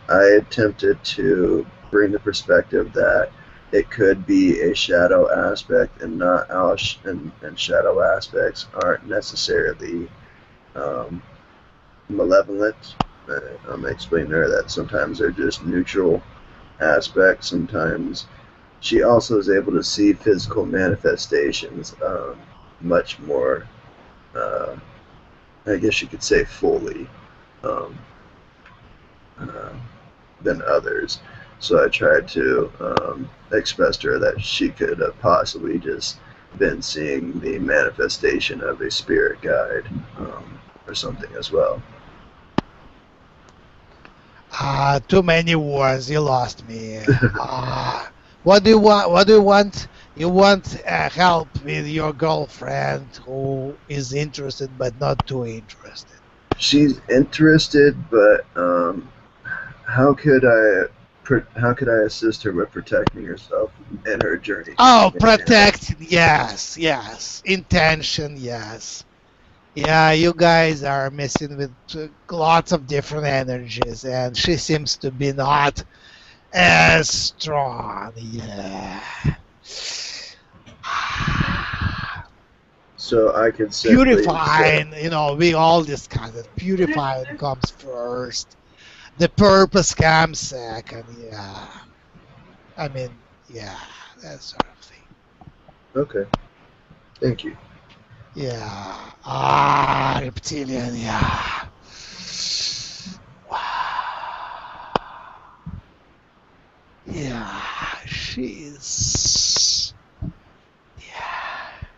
I attempted to bring the perspective that it could be a shadow aspect, and not all and shadow aspects aren't necessarily malevolent. I'm explaining to her that sometimes they're just neutral aspects. Sometimes she also is able to see physical manifestations much more, I guess you could say, fully than others. So I tried to express to her that she could have possibly just been seeing the manifestation of a spirit guide or something as well. Too many words. You lost me. What do you want? What do you want? You want help with your girlfriend who is interested but not too interested. She's interested, but how could I assist her with protecting herself in her journey? Oh, protect. Yes, yes. Intention. Yes. Yeah, you guys are messing with lots of different energies, and she seems to be not as strong. Yeah. So I can simply purifying, we all discuss it. Purifying comes first. The purpose comes second. Yeah. I mean, yeah, that sort of thing. Okay. Thank you. Yeah. Reptilian, yeah. Wow. Yeah, she's... Yeah.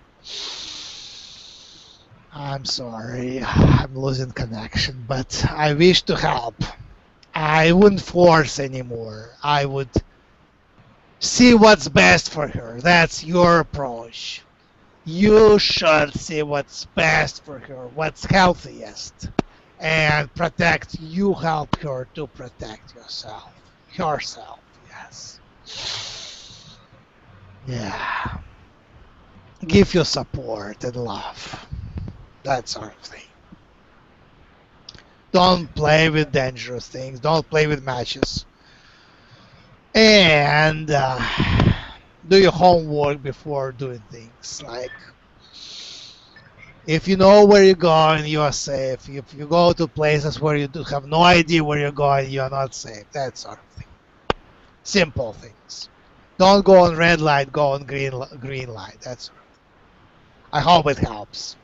I'm sorry, I'm losing connection, but I wish to help. I wouldn't force anymore. I would see what's best for her. That's your approach. You should see what's best for her, what's healthiest, and protect. You help her to protect yourself. Yourself, yes. Yeah. Give your support and love. That sort of thing. Don't play with dangerous things. Don't play with matches. And do your homework before doing things. Like, if you know where you're going, you are safe. If you go to places where you have no idea where you're going, you are not safe. That sort of thing. Simple things. Don't go on red light, go on green light. That sort of thing. I hope it helps.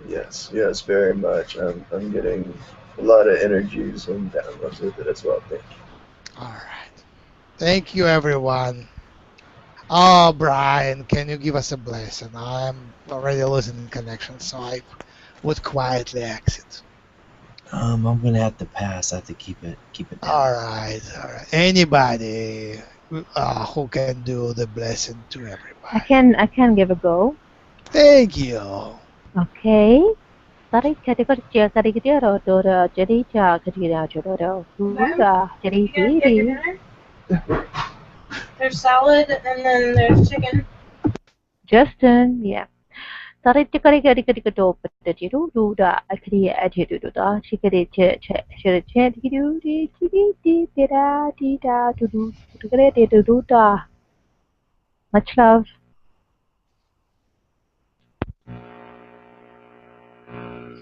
Yes, very much. I'm getting a lot of energies and downloads with it as well. Thank you. All right. Thank you, everyone. Oh, Brian, can you give us a blessing? I'm already losing connection, so I would quietly exit. I'm gonna have to pass. I have to keep it down. All right. Anybody who can do the blessing to everybody? I can give a go. Thank you. Okay. Tarik jadi kerja, tarik dia rodora, jadi kerja jodoh, udah jadi diri. There's salad and then there's chicken. Justin, yeah. Tarik dia kerja do, jadi udah kerja jodoh, jadi much love.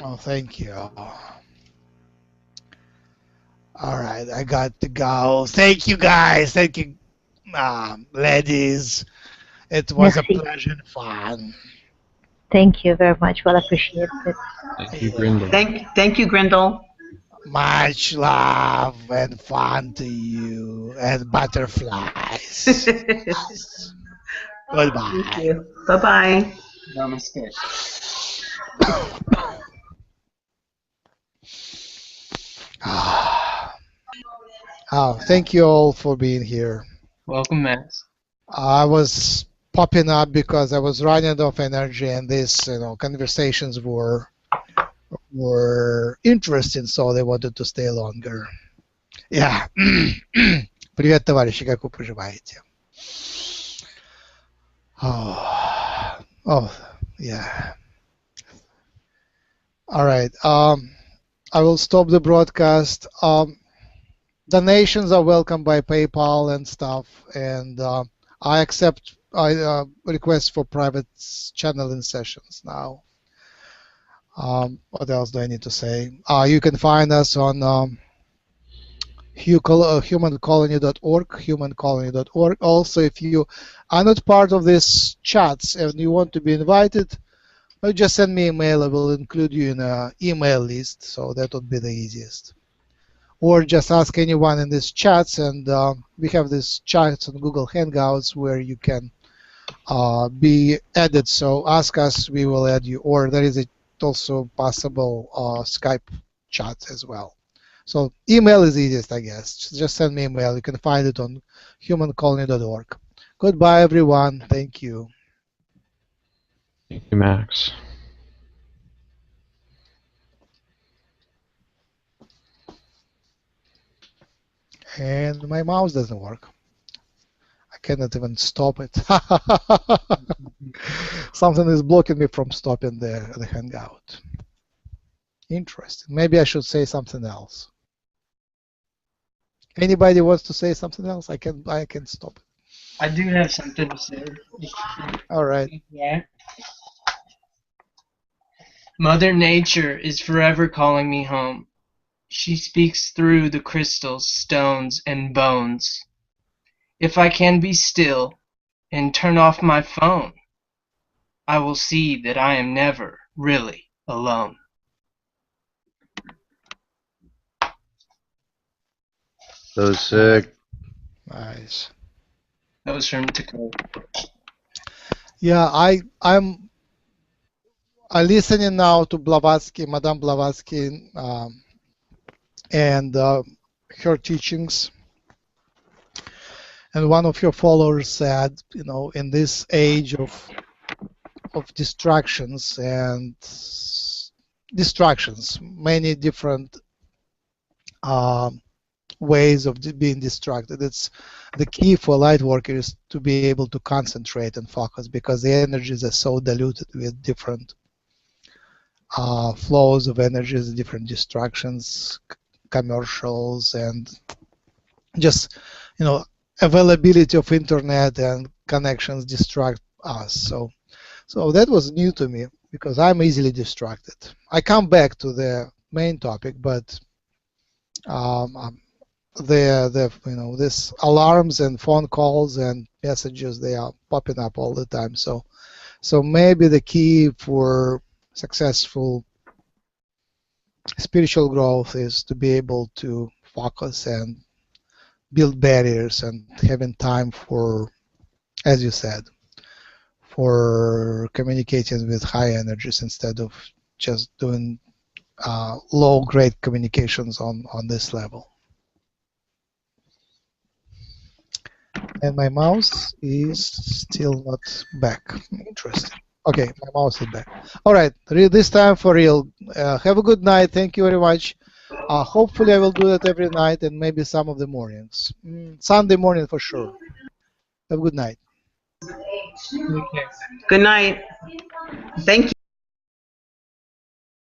Oh, thank you. All right, I got to go. Thank you, guys. Thank you, ladies. It was a pleasure and fun. Thank you very much. Well appreciated. Thank you, Grindel. Thank you, Grindel. Much love and fun to you and butterflies. Goodbye. Thank you. Bye-bye. Namaste. Oh, thank you all for being here. Welcome, Max. I was popping up because I was running out of energy, and these conversations were were interesting, so they wanted to stay longer. Yeah. Привет, товарищи, как вы поживаете? Oh, yeah. All right. I will stop the broadcast. Donations are welcome by PayPal and stuff, and I accept requests for private channeling sessions now. What else do I need to say? You can find us on humancolony.org, humancolony.org. Also, if you are not part of these chats and you want to be invited, just send me an email. I will include you in an email list, so that would be the easiest. Or just ask anyone in these chats, and we have these chats on Google Hangouts where you can be added. So ask us, we will add you. Or there is also possible Skype chat as well. So email is easiest, I guess. Just send me an email. You can find it on humancolony.org. Goodbye, everyone. Thank you. Thank you, Max. And my mouse doesn't work. I cannot even stop it. Something is blocking me from stopping the Hangout. Interesting. Maybe I should say something else. Anybody wants to say something else? I can stop it. I do have something to say. All right. Yeah. Mother Nature is forever calling me home. She speaks through the crystals, stones, and bones. If I can be still and turn off my phone, I will see that I am never really alone. That was sick. Nice. That was from Hucolo. Yeah, I'm listening now to Blavatsky, Madame Blavatsky, and her teachings. And one of your followers said, you know, in this age of distractions, many different ways of being distracted. It's the key for light workers to be able to concentrate and focus, because the energies are so diluted with different flows of energies, different distractions, commercials, and just, you know, availability of internet and connections distract us. So that was new to me, because I'm easily distracted. I come back to the main topic, but you know, this alarms and phone calls and messages, they are popping up all the time. So maybe the key for successful spiritual growth is to be able to focus and build barriers and having time for, as you said, for communicating with high energies instead of just doing low-grade communications on this level. And my mouse is still not back. Interesting. Okay, my mouse is back. All right, this time for real. Have a good night. Thank you very much. Hopefully I will do that every night and maybe some of the mornings. Sunday morning for sure. Have a good night. Good night. Thank you.